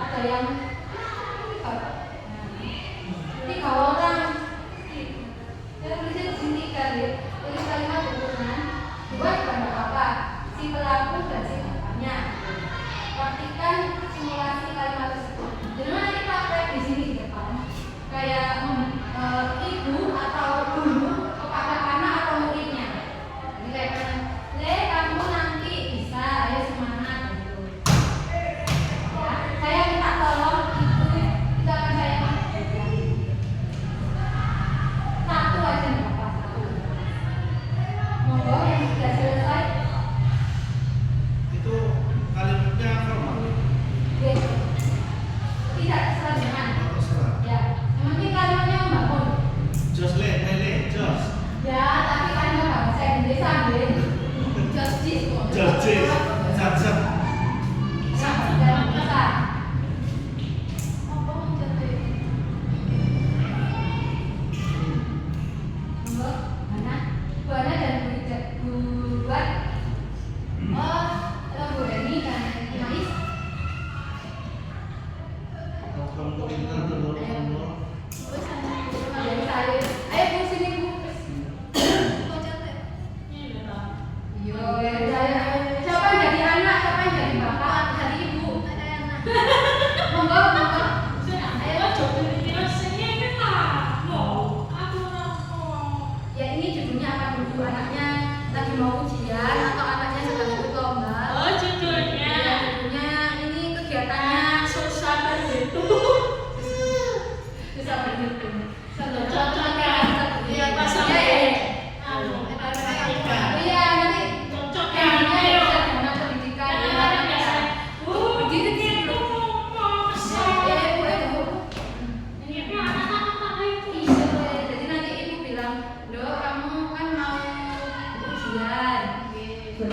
ada yang 3 orang. Ya tulisnya di sini kan ya. Tulis kalimat hubungan buat pada apa? Si pelaku dan si korbannya. Praktikan simulasi kalimat tersebut. Jadi nanti praktek di sini di depan. Kayak ibu atau guru kepada anak atau muridnya. Jadi kayak Le, kamu nanti bisa, ayo semangat gitu. Ya, saya minta tolong itu akan saya satu aja nggak apa-apa, satu. Monggo yang sudah selesai. Itu kalimatnya formal. Oke. Tidak selanjutnya. Terserah. Ya, yang penting kalimatnya membangun. Jos lele, jos. Ya, tapi kalimat bahasa Indonesia ambil. Justice kok. Jos, zat. Dan bisa. Apa menjadi? Monggo, Buana dan buat. Oh, Bu Reni dan Mais. Kamu pintar dulu. Jadi saya, ayo Bu sini Bu. Yo, siapa yang jadi anak, siapa yang jadi bapak, jadi ibu. Monggo. Ya ini judulnya apa dulu? Anaknya lagi mau ujian atau anaknya sedang ikut lomba? Ya, judulnya ini kegiatannya susah berhitung. Cocok ya. Iya, pasang ya. Iya, nanti endingnya ya sarjana pendidikan. Begitu gitu. Jadi nanti ibu bilang, Dok, kamu kan mau ujian. Gitu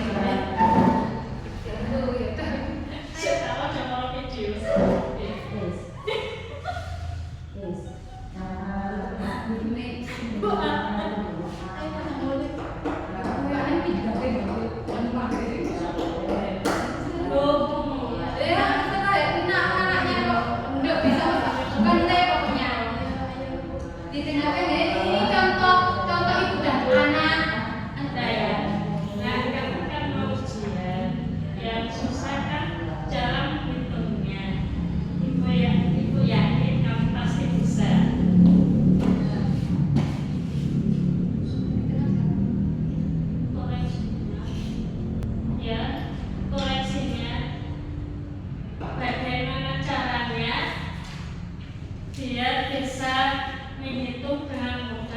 ditinggalkan ya. Ini contoh ibu dan anak. Ibu yakin kamu pasti bisa. Koreksinya bagaimana caranya biar bisa menghitung dengan mudah.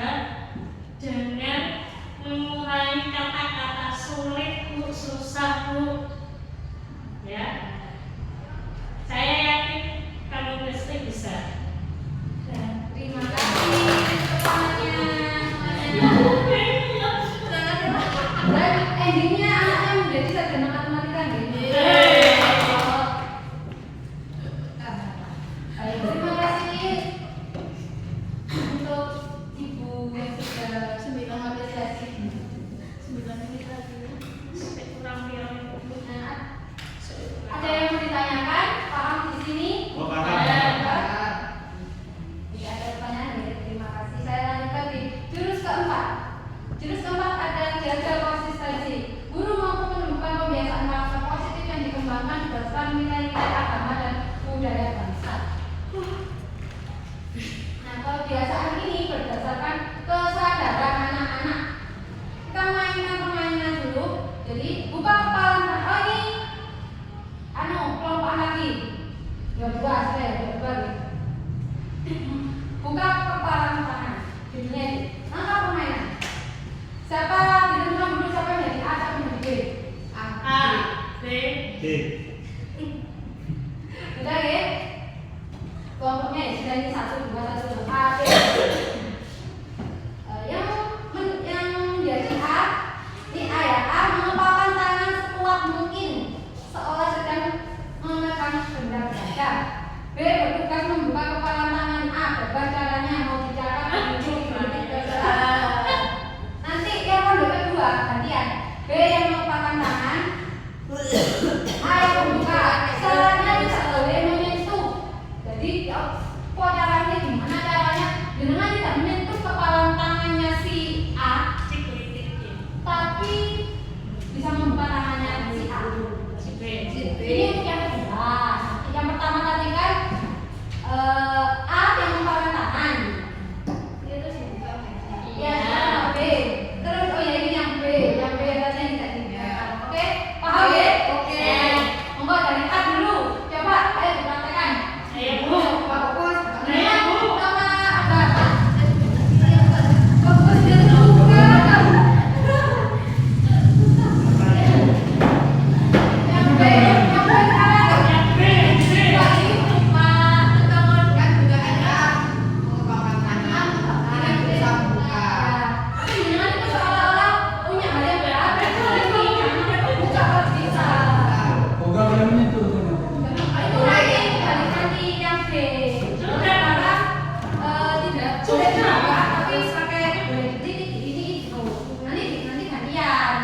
tapi pakai ini itu nanti gantian.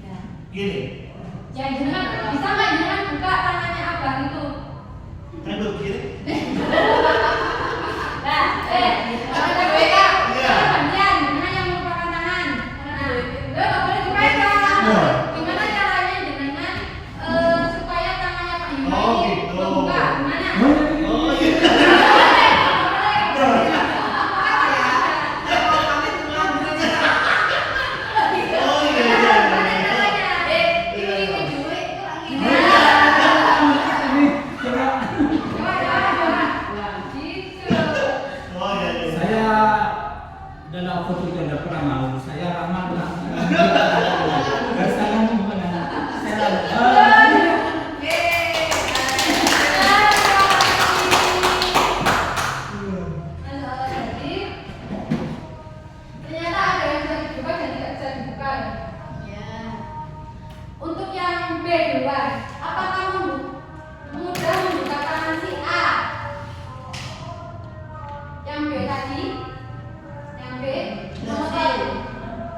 Ya. Gini, Ya jenengan bisa nggak jenengan buka tangannya abang itu? kan begini. Nah, kalau ada beda, Iya. gantian, jenengan yang menggunakan tangan. Nah, nggak boleh dipegang. Nah. Gimana caranya jenengan supaya tangannya Pak Hima Oh, ini gitu. membuka? Gimana? Oh iya. Oh iya iya. Oh iya iya. Saya dalam foto itu tidak pernah mau. Saya ramah lah. Saya mana? Ternyata ada yang bisa dibuka dan tidak bisa dibuka. Untuk yang B duluan, apakah mudah membuka tangan si A? Yang B tadi, yang B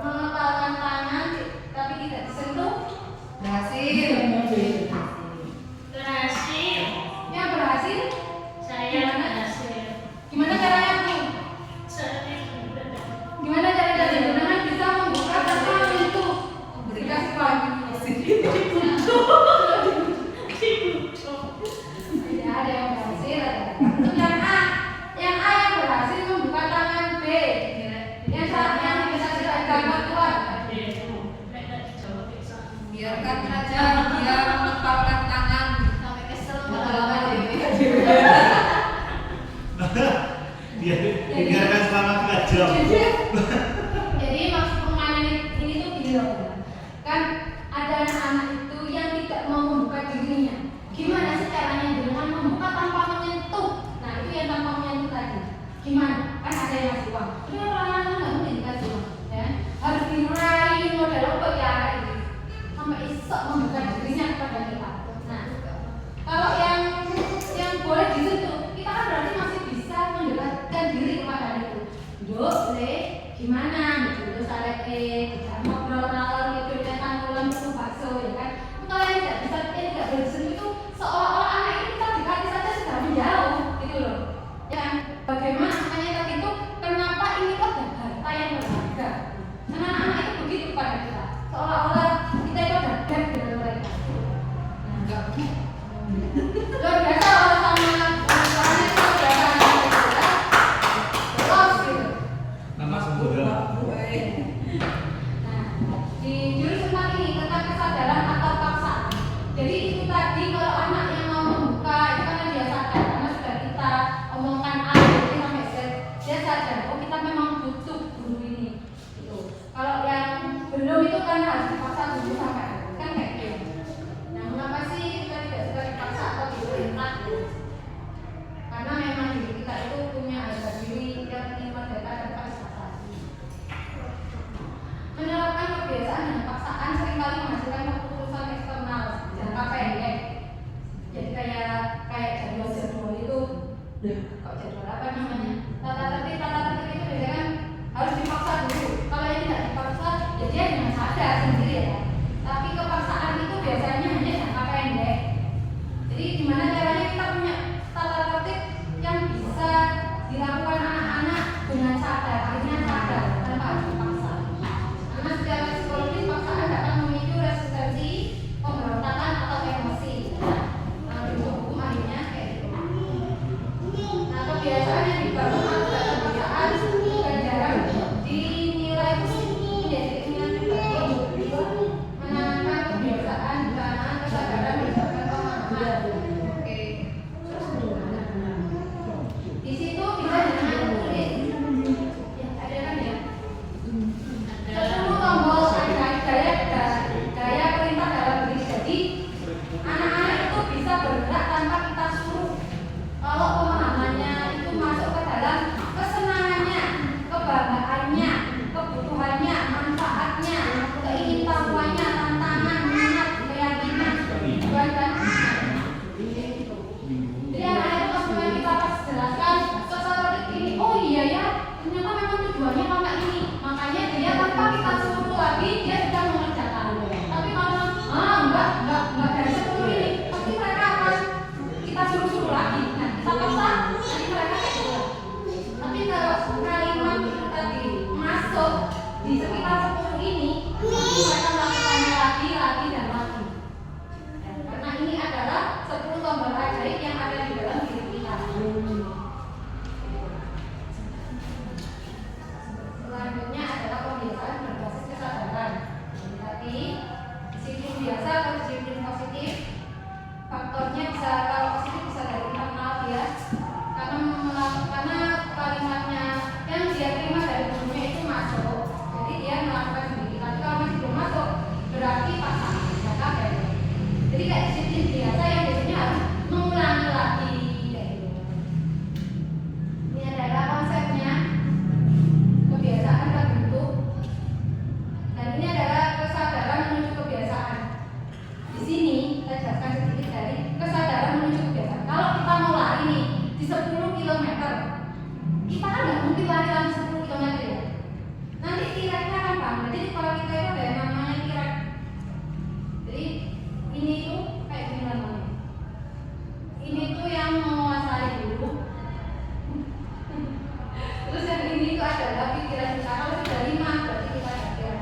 mengepalkan tangan tapi tidak disentuh. Berhasil. Yang berhasil, Saya berhasil. gimana caranya Bu? Gimana caranya jenengan bisa membuka tangan itu? Dikasih lagi. Tidak ada yang berhasil. Untuk yang A yang berhasil membuka tangan B. Yang bisa kita gambar keluar. Biarkan saja dia mengepalkan tangan sampai kesel Biarkan selama 3 jam. Jadi maksud permainan ini tuh gini loh, kan ada anak-anak itu yang tidak mau membuka dirinya. Gimana sih caranya dengan membuka tanpa menyentuh? Nah itu yang tanpa menyentuh tadi. Gimana? Kan ada yang ngasih uang. Tapi orang-orang nggak mungkin dikasih uang, ya. Harus diraih modal apa ya ini sampai isok membuka dirinya kepada kita. Nah kalau yang boleh disentuh, kita kan berarti masih bisa mendekatkan diri kepada itu. Dok, Le, gimana? Gitu, saleh ngobrol ngalor gitu, dengan ulang itu bakso, ya kan? Kalau yang tidak bisa, tidak boleh disentuh itu seolah-olah anak ini kita dekati saja sudah menjauh, gitu loh. Ya kan? Bagaimana makanya tadi itu, kenapa ini kok ada harta yang berharga? Karena anak-anak itu begitu kepada kita, seolah-olah kita itu ada debt dengan mereka. enggak Bu. Luar biasa kalau sama orangnya itu luar biasa. Terus gitu. Nama sempurna. Nah, di jurusan ini tentang kesadaran atau paksaan. Jadi itu tadi kalau anak yang mau membuka itu karena dia sadar karena sudah kita omongkan A jadi sampai Z, dia sadar oh kita memang butuh guru ini. Gitu. Kalau yang belum itu kan harus dipaksa dulu sampai kan kayak gitu. Nah, mengapa sih kita tidak suka dipaksa atau diperintah? Karena memang diri kita itu punya harga diri yang ingin merdeka dan prestasi. Menerapkan kebiasaan dan paksaan seringkali menghasilkan keputusan eksternal jangka pendek. Jadi kayak jadwal itu, kok jadwal apa namanya? Tata tertib itu biasanya kan harus dipaksa dulu. Kalau yang tidak dipaksa, ya dia dengan sadar sendiri ternyata memang tujuannya kayak ini. Makanya dia tanpa kita suruh lagi dia sudah mengerjakan. Tapi kalau enggak dari 10 ini, pasti mereka akan kita suruh lagi. Nah, kita paksa, nanti mereka kayak gitu. Tapi kalau kalimat itu tadi masuk di sekitar 10 ini, mereka melakukannya lagi dan lagi. Karena ini adalah 10 tombol ajaib yang ada di dalam diri kita. Selanjutnya adalah kebiasaan berbasis kesadaran. Tadi disiplin biasa atau disiplin positif. Faktornya bisa kalau positif bisa dari internal dia, karena kalimatnya yang dia terima dari gurunya itu masuk. Jadi dia melakukan sendiri. Tapi kalau masih belum masuk, berarti paksa. Jadi kayak disiplin biasa yang biasanya harus mengulangi lagi kayak gitu. Ini adalah konsepnya kebiasaan terbentuk, dan ini adalah kesadaran menuju kebiasaan. Di sini saya jelaskan sedikit dari kesadaran menuju kebiasaan. Kalau kita mau lari nih di 10 km, kita kan nggak mungkin lari 10 km ya. Nanti kiraknya akan bang. Jadi kalau kita itu ada yang namanya kirak. Jadi ini tuh kayak gini namanya. Ini tuh yang menguasai dulu. Terus yang ini tuh adalah pikiran kita. Kalau sudah 5 berarti kita ada.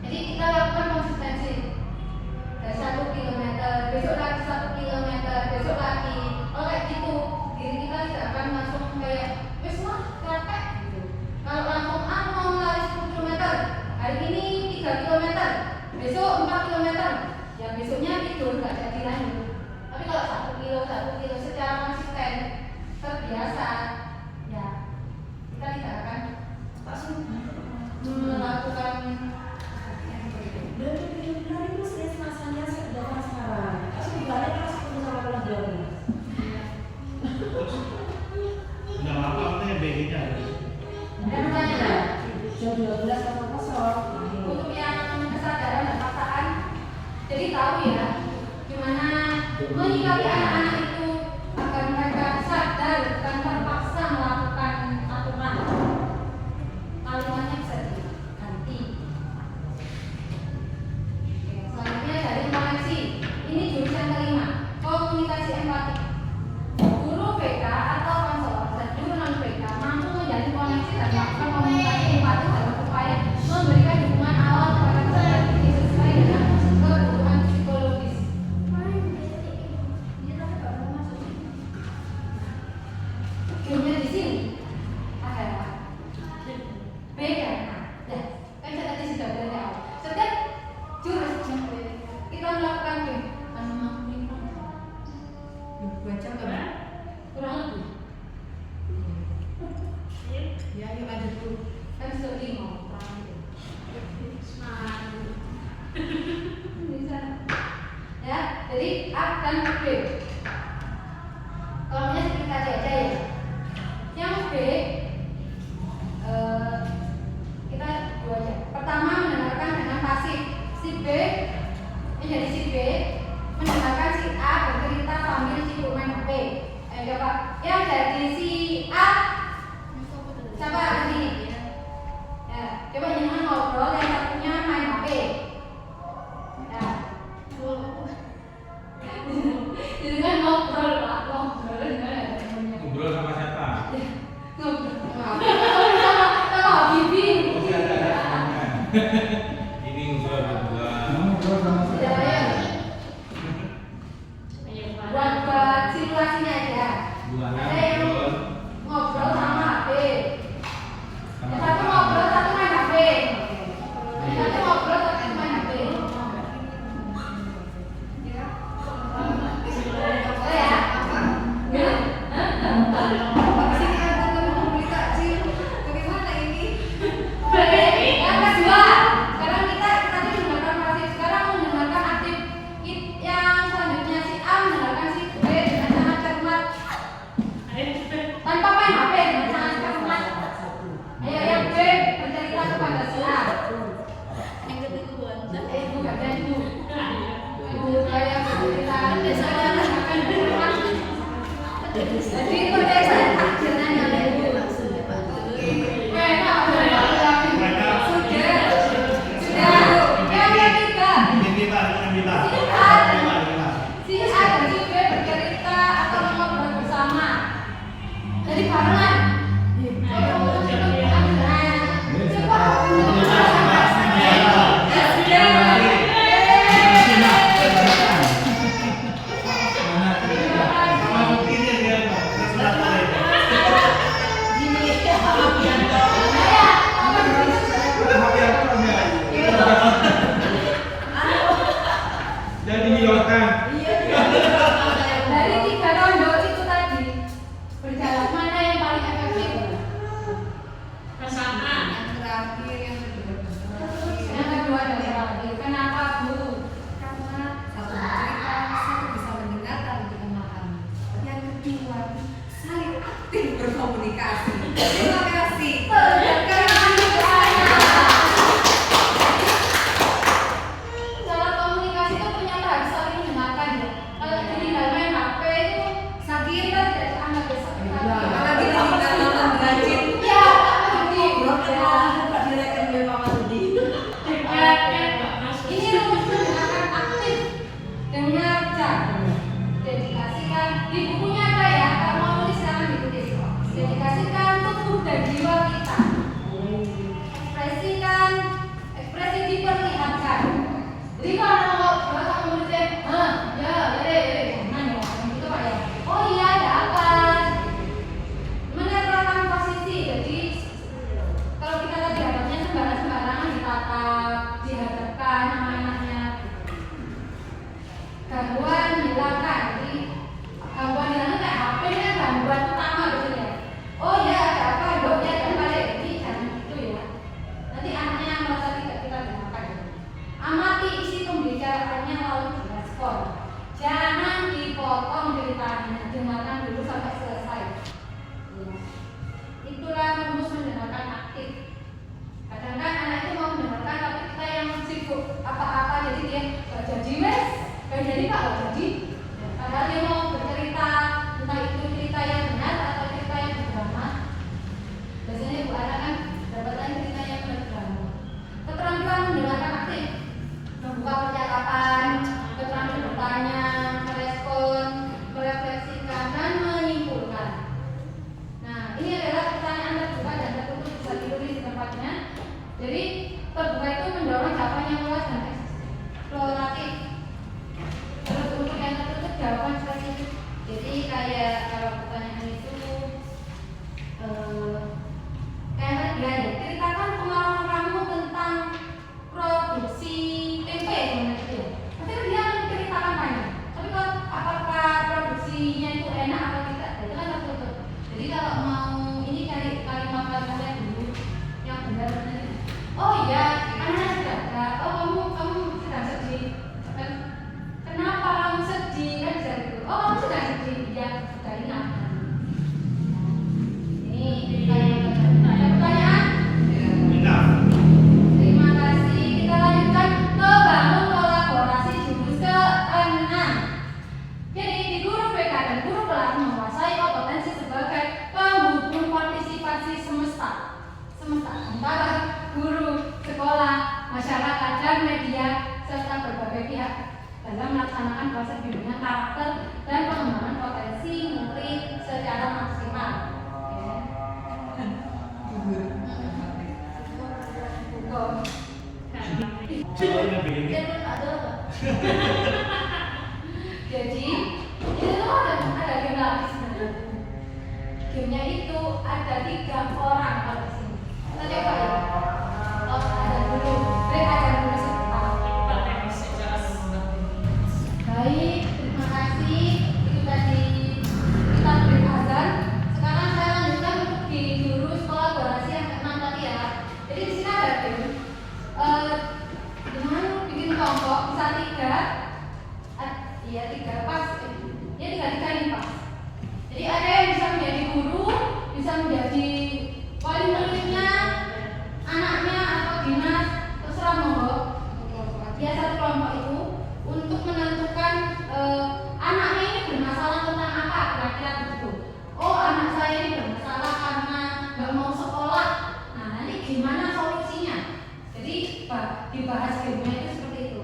Jadi kita lakukan konsistensi. Dari 1 km, besok lagi 1 km, besok lagi. Kalau kayak gitu, diri kita tidak akan langsung kayak wes lah capek gitu. Kalau langsung mau lari 10 km, hari ini 3 km, besok 4 km, ya besoknya tidur nggak jadi lanjut. Tapi kalau 1 kilo secara konsisten terbiasa, ya kita tidak akan melakukan Nggak apa-apa, makanya BG-nya harus. dan tanya Jam 12.00. untuk yang kesadaran dan paksaan, jadi tahu ya gimana menyikapi anak-anak itu agar mereka sadar dan terpaksa melakukan aturan. Kalimatnya bisa diganti. Oke, selanjutnya dari koneksi. Ini jurusan kelima, komunikasi empati. Guru BK atau konselor dan guru non BK mampu menjalin koneksi dan melakukan komunikasi empati dalam upaya memberikan dukungan awal kepada peserta didik sesuai dengan kebutuhan psikologis. Gurunya di sini adalah beda. Ya, kan saya tadi sudah bilang di awal. Setiap jurusan kita melakukan Baca nggak? kurang lebih. Ya, yuk lanjut dulu. Kan sudah 5 bisa. Ya, jadi A dan B. Kolomnya seperti tadi aja ya. Yang B kita dua aja. Pertama mendengarkan dengan pasif. Si B menjadi si B mendengarkan si A bercerita sambil sibuk main HP. Coba yang jadi si A siapa nanti? Ya, coba jangan ngobrol, yang satunya main HP. Ya. Jadi Terima kasih. Cara komunikasi itu ternyata harus saling mendengarkan ya. Kalau tinggal main HP itu Sakit. kita tidak dianggap besar. Apalagi ditinggal nonton Brajin. Ya, jadi ini rumus mendengarkan aktif, dengarkan, dedikasikan. Di bukunya ada ya, kalau mau nulis jangan ditulis. Dedikasikan tubuh dan jiwa kita. Ekspresi diperlihatkan. Jadi kalau kamu nulisnya, jangan ya, gitu Pak ya. Oh iya, ada apa? Menetralkan posisi. Jadi kalau kita lagi hadapnya sembarangan ditatap, dihadapkan sama anaknya. Gangguan hilangkan. Jadi gangguan hilangkan kayak HP ini kan gangguan utama gitu ya. Oh ya ada apa? Dok ya ada apa? Jadi jangan gitu ya. Nanti anaknya yang merasa tidak kita dengarkan. Amati isi pembicaraannya lalu direspon. Jangan dipotong ceritanya, dengarkan dulu sampai selesai. Ya. Itulah rumus mendengarkan aktif. Kadang-kadang anak itu mau mendengarkan tapi kita yang sibuk apa-apa jadi dia gak jadi wes, gak jadi pak gak jadi. Padahal dia mau bercerita entah itu cerita yang benar atau cerita yang berdrama. Biasanya ibu anak kan dapatkan cerita yang berdrama. Keterampilan mendengarkan aktif, membuka percakapan, keterampilan bertanya, merespon, merefleksikan dan menyimpulkan. Nah, ini adalah pertanyaan terbuka dan tertutup bisa ditulis di tempatnya. Jadi, terbuka itu mendorong jawaban yang luas dan eksploratif. Terus untuk yang tertutup jawaban spesifik. Jadi kayak kalau pertanyaan itu kayak tadi ya, ceritakan pengalaman kamu tentang produksi tempe gitu ya. Nanti kan dia akan ceritakan banyak. Tapi kalau apakah produksinya itu enak atau tidak, itu kan tertutup. Jadi kalau mau ini cari kalimat-kalimatnya dulu yang benar-benar. Oh iya, anak sudah ada. Oh kamu sedang sedih. Kenapa kamu sedih kan bisa gitu. Oh kamu sedang sedih. Ya sudah ingat. Ini kalimat-kalimat. Ada pertanyaan? Enough. Terima kasih. Kita lanjutkan ke bangun kolaborasi jurus ke-6. Jadi di guru BK dan guru kelas menguasai kompetensi sebagai penghubung partisipasi semesta antara guru, sekolah, masyarakat dan media serta berbagai pihak dalam melaksanakan proses bimbingan karakter dan pengembangan potensi murid secara maksimal. Soalnya begini. Jadi itu tuh ada game lagi sebenarnya. Gamenya itu ada 3 orang kalau di sini. Kita coba ya. Oh ada dulu. Break aja dulu sebentar. Baik, terima kasih. Itu tadi kita break azan. Sekarang saya lanjutkan untuk di jurus kolaborasi yang ke-6 tadi ya. Jadi di sini ada game. Dengan bikin kelompok bisa 3. Iya 3 pas. Ini 3 ini pas. Jadi ada yang bisa menjadi guru, bisa menjadi wali muridnya, anaknya atau dinas, terserah monggo. Ya satu kelompok itu untuk menentukan anaknya ini bermasalah tentang apa kira-kira begitu. Oh anak saya ini bermasalah karena nggak mau sekolah. Nah nanti gimana solusinya? Jadi dibahas gamenya itu seperti itu.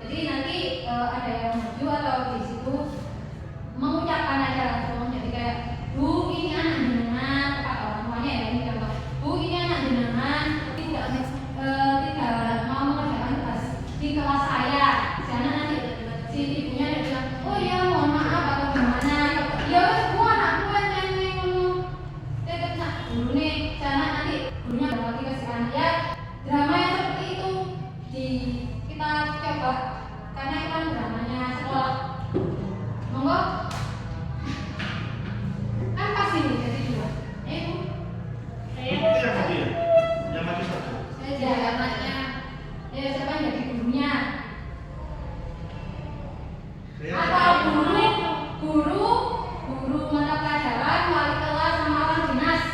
Jadi nanti ada yang maju atau di situ mengucapkan aja langsung. Jadi kayak Bu ini anak jenengan, kepada orang tuanya ya ini contoh. Bu ini anak jenengan tidak mau mengerjakan tugas di kelas saya. Si anak nanti si ibunya dia bilang, oh iya mohon maaf atau gimana? Ya wes Bu anakku yang ngomong. Tetep nak guru nih, si anak nanti gurunya berbagi ke si anak ya. Drama yang seperti itu kita coba karena itu kan dramanya sekolah. Monggo. Kan pas ini jadi 2. Ibu. Itu yang mati ya? Yang mati satu. Saya jadi anaknya. Ya siapa yang jadi gurunya? Atau guru mata pelajaran, wali kelas sama orang dinas.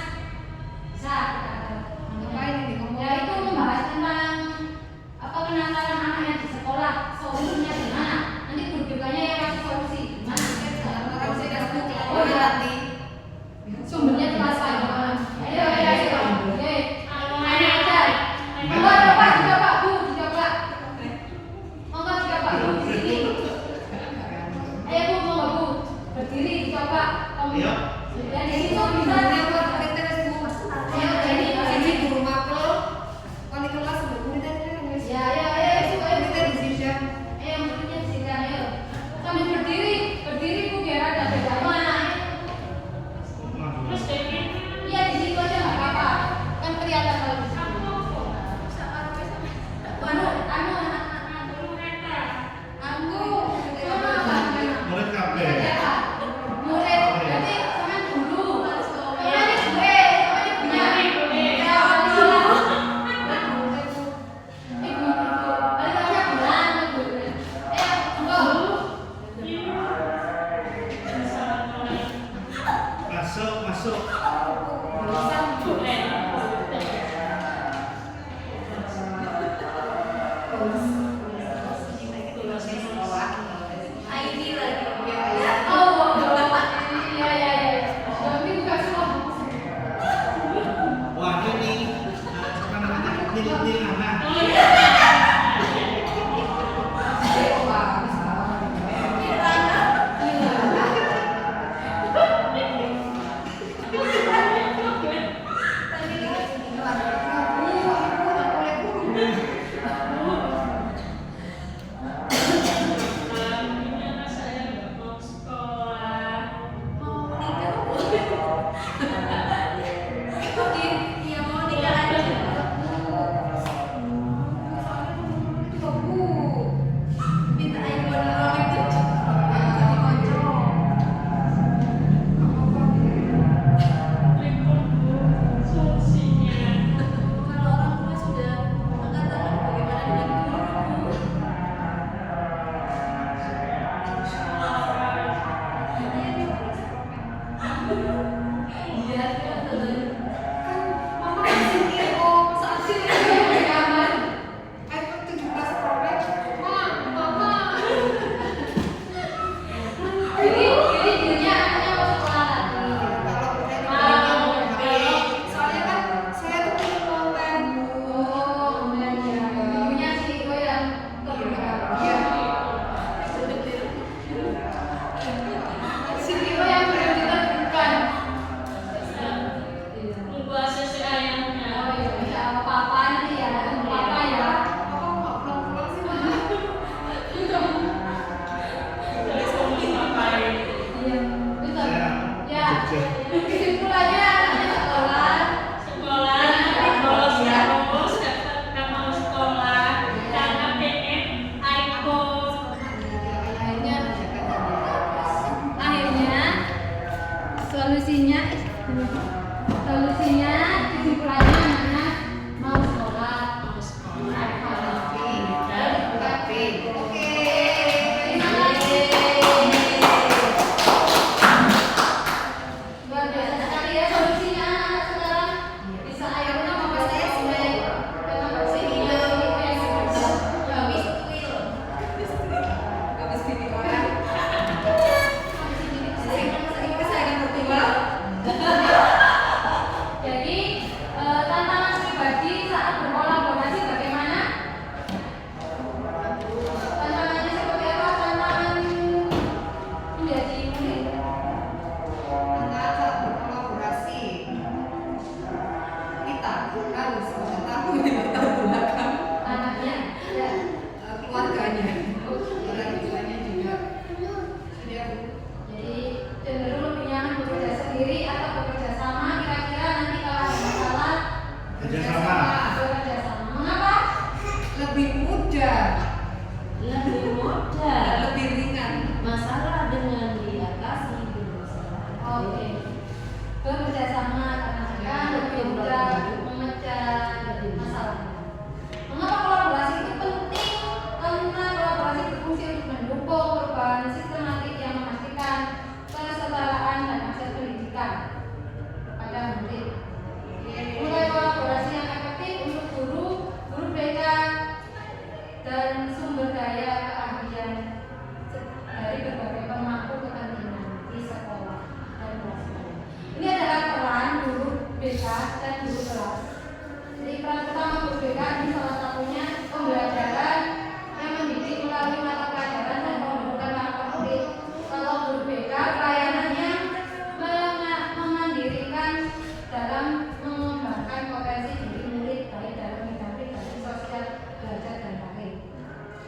Tunggu ACC ayamnya. Oh iya, bisa sama papa nanti ya, sama papa ya. Papa nggak pulang-pulang sih Mama? Dari semua papai. Iya, bisa. Saya Ya, Jogja. kesimpulannya anaknya sekolah. Sekolah, bolos terus, nggak mau sekolah, karena pengen iPhone. Akhirnya solusinya kesimpulannya anaknya mau sekolah. Mau sekolah. Luar biasa sekali ya solusinya anak-anak sekarang. Bisa akhirnya mau Jadi tantangan pribadi saat berkolaborasi bagaimana? Tantangannya seperti apa? Tantangan menjadi murid. Saat berkolaborasi kita harus mengetahui latar belakang Anaknya ya. keluarganya, orang tuanya juga. Sudah Bu. Jadi cenderung lebih nyaman bekerja sendiri atau bekerja sama. Kira-kira nanti kalau ada masalah Kerjasama. bekerja sama. Mengapa? Lebih mudah Lebih dan mudah. lebih ringan. Masalah dengan diatasi bermasalah. Oke. Bekerja sama karena lebih mudah memecah masalah. Mengapa kolaborasi itu penting? Karena kolaborasi berfungsi untuk mendukung perubahan sistematik yang memastikan kesetaraan dan akses pendidikan kepada murid. Mulai kolaborasi yang efektif untuk guru BK dan sumber daya keahlian dari berbagai pemangku kepentingan di sekolah dan kelas. Ini adalah peran guru BK dan guru kelas. Jadi peran utama guru BK ini salah satunya pembelajaran yang mendidik melalui mata pelajaran dan pembentukan karakter murid. Kalau guru BK pelayanannya memandirikan dalam mengembangkan potensi diri murid baik dalam bidang pribadi, sosial, belajar dan karir.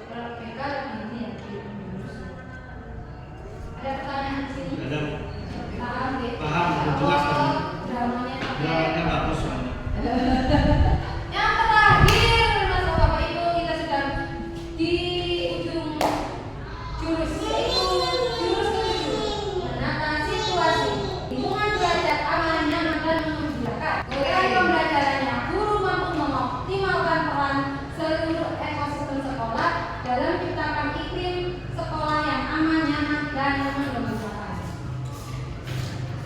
Kalau BK lebih ini ya di industri. Ada pertanyaan di sini? Ada Paham gitu? Paham, jelas, Pak. Dramanya pakai. Dramanya bagus soalnya. Yang terakhir, Mas Bapak Ibu, kita sudah di ujung jurus yaitu jurus ke-7, menata situasi. Lingkungan belajar aman, nyaman dan menggembirakan. Dengan pembelajarannya, guru mampu mengoptimalkan peran seluruh ekosistem sekolah dalam menciptakan iklim sekolah yang aman, nyaman dan menggembirakan.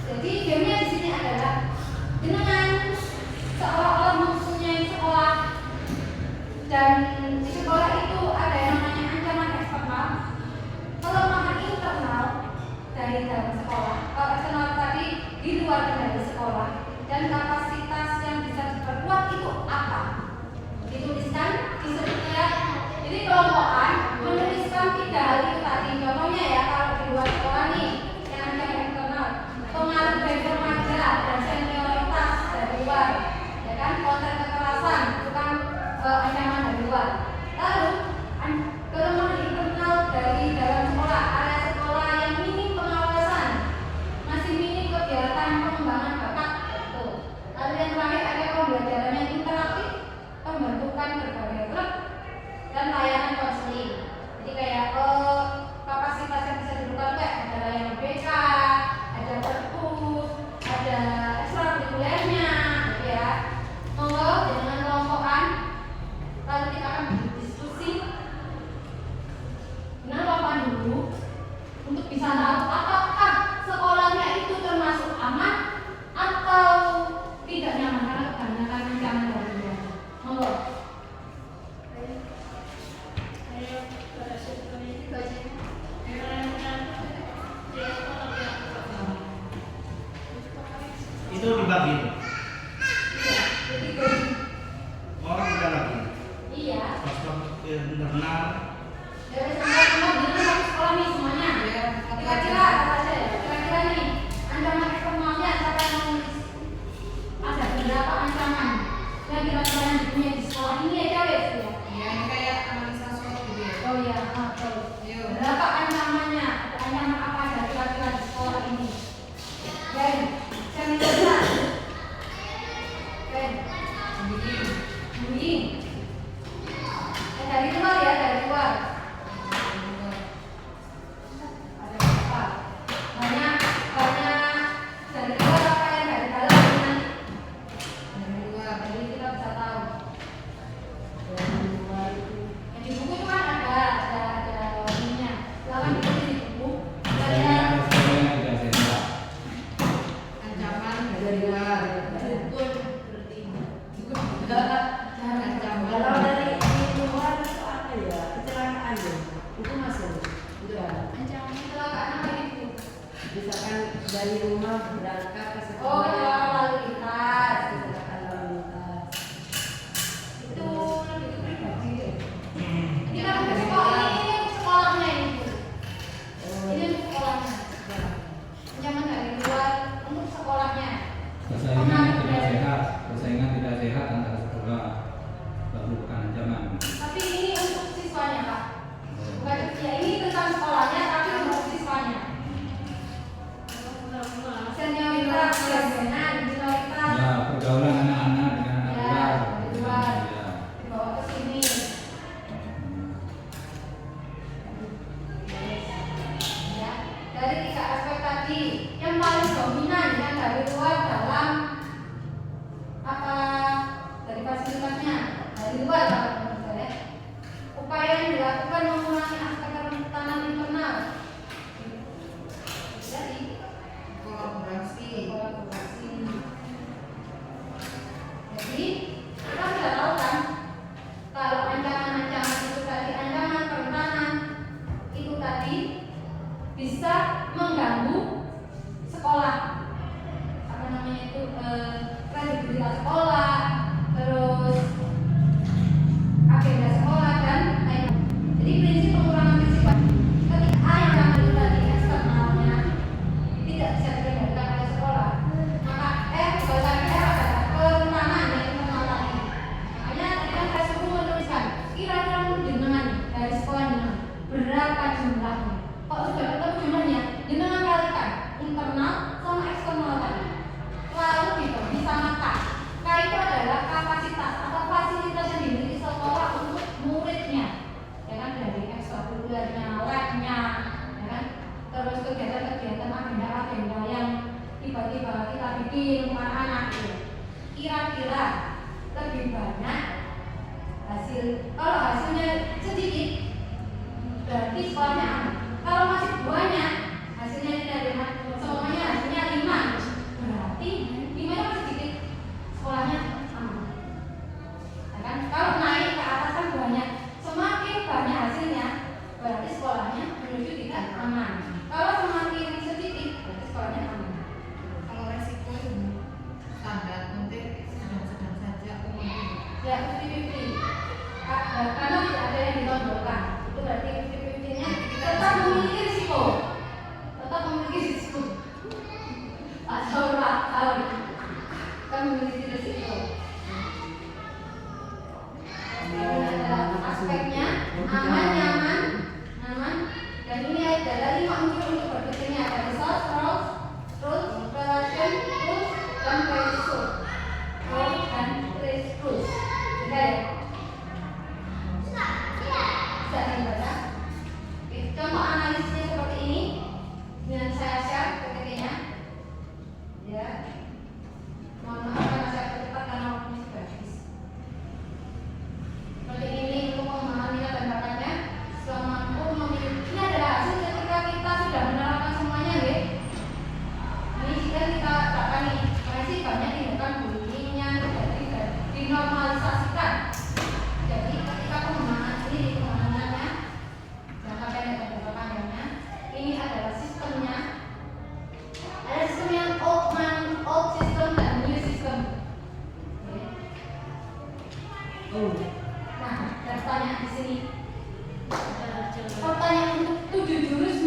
Jadi gamenya di sini adalah dengan seolah-olah mempunyai sekolah dan di sekolah itu ada yang namanya ancaman eksternal, kelemahan internal dari dalam sekolah. Kalau eksternal tadi di luar dari sekolah dan kapasitas yang bisa diperkuat itu apa? Dituliskan, disebutnya. Jadi kelompokan menuliskan 3 hal itu tadi. Contohnya ya kalau di luar sekolah nih yang ancaman eksternal, pengaruh dari remaja dan senioritas dari luar, ya kan, konten kekerasan itu kan ancaman dari luar. Lalu kelemahan internal dari dalam sekolah, area sekolah yang minim pengawasan, masih minim kegiatan pengembangan bakat. Tuh. Lalu yang terakhir ada pembelajaran yang interaktif, pembentukan berbagai klub dan layanan konseling. Jadi kayak kapasitas yang bisa dibuka kayak ada layanan BK, ada perpus, ada ekstrakurikulernya, gitu ya. Monggo dengan kelompokan, lalu kita akan berdiskusi. Nah, kelompokan dulu untuk bisa tahu apakah sekolahnya itu termasuk aman atau tidak nyaman karena kebanyakan ancaman dari luar. Monggo. Ayo, pada sistem ini. Itu dibagi. Iya, jadi gaji. Orang udah lagi. Iya. Pas internal. Dari semua bilang satu sekolah nih semuanya. Kira-kira apa aja ya? Kira-kira nih ancaman eksternalnya siapa yang nulis? Ada? yang kira-kira yang punya di sekolah ini ya cewek ya. Iya, ini kayak analisa SWOT gitu ya. Oh iya, terus Ayo. berapa ancamannya? Ada ancaman apa aja kira-kira di sekolah ini? Ben, saya minta jelas. Ben, bullying. Dari luar ya, dari luar. Ada berapa? Banyak dari luar apa yang dari dalam ini nanti? Dari luar. Jadi kita bisa tahu. Dari luar itu. Yang di buku itu kan ada ininya. Silakan ditulis di buku. Ada Ancaman dari luar. betul berarti. Kalau dari luar itu apa ya? Kecelakaan ya? Itu masuk. Itu ada. Ancaman kecelakaan apa itu? Misalkan dari rumah berangkat ke Oh, sekolah. kecelakaan lalu lintas. Kecelakaan lalu lintas. Itu lebih ke pribadi deh. Ini kan untuk sekolah ini untuk sekolahnya ini Bu. Ini untuk sekolahnya. Ancaman dari luar untuk sekolahnya. Persaingan tidak sehat antara sekolah, baru bukan ancaman. Tapi ini untuk siswanya Pak. Bukan ya ini tentang sekolahnya tapi untuk siswanya. Senioritas, kebiasaan, minoritas. Ya, pergaulan anak-anak dengan anak Ya, luar. di luar. Ya. Dibawa ke sini. Ya, dari 3 aspek tadi, yang paling dominan yang dari luar dalam apa dari fasilitasnya dari luar kalau menurut saya upaya yang dilakukan mengurangi aspek kerentanan internal jadi Kolaborasi. kolaborasi. Jadi kita sudah tahu kan kalau ancaman-ancaman itu tadi ancaman kerentanan itu tadi bisa mengganggu sekolah apa namanya itu kredibilitas sekolah terus agenda sekolah dan lain. Jadi prinsip pengurangan risiko ketika ancaman itu tadi eksternalnya tidak bisa dikendalikan oleh sekolah maka bahasanya adalah kerentanan yang internal tadi. Makanya tadi kan saya suruh menuliskan kira-kira jenengan dari sekolah jenengan berapa jumlahnya. Kalau sudah ketemu jumlahnya jenengan kalikan internal sama eksternal tadi lalu disamakan. K itu adalah kapasitas atau fasilitas yang dimiliki sekolah untuk muridnya, ya kan, dari ekstrakurikulernya, labnya, ya kan, terus kegiatan-kegiatan agenda-agenda yang tiba-tiba kita bikin untuk anak itu. Kira-kira lebih banyak hasil. Kalau hasilnya sedikit, berarti sekolahnya aman. Kalau masih banyak, hasilnya tidak banyak. Semuanya hasilnya 5, berarti 5 yang sedikit, sekolahnya aman. Ya kan? Kalau naik ke atas kan banyak, semakin banyak hasilnya, berarti sekolahnya menuju tidak aman. Kalau semakin sedikit, berarti sekolahnya aman. Kalau resiko itu standar, nanti sedang-sedang saja umum. Ya, 50-50. Karena tidak ada yang ditonjolkan, itu berarti 50-50-nya tetap memiliki risiko. Tetap memiliki risiko. Atau kan memiliki risiko. Ini adalah aspeknya aman, nyaman, dan ini adalah 5 unsur untuk berpikirnya ada resource, rules, relation, rules, dan presuppose. Rules dan presuppose. Oke. Bisa dibaca. Oke, contoh analisisnya seperti ini. Dengan saya share PPT-nya. Ya. Mohon maaf karena saya percepat karena waktunya sudah habis. Seperti ini untuk pengembangan minat dan bakatnya. Selama mampu memilih. Ini adalah hasil ketika kita sudah menerapkan semuanya, ya. Ini jika kita dapat nih, masih banyak tindakan bullying yang terjadi dan dinormalisasikan. Jadi ketika pengembangan ini pengembangannya jangka pendek dan jangka panjangnya, ini adalah sistemnya. Ada sistem yang old system dan new system. Oke. Oh, Nah, ada pertanyaan di sini. Pertanyaan untuk 7 jurus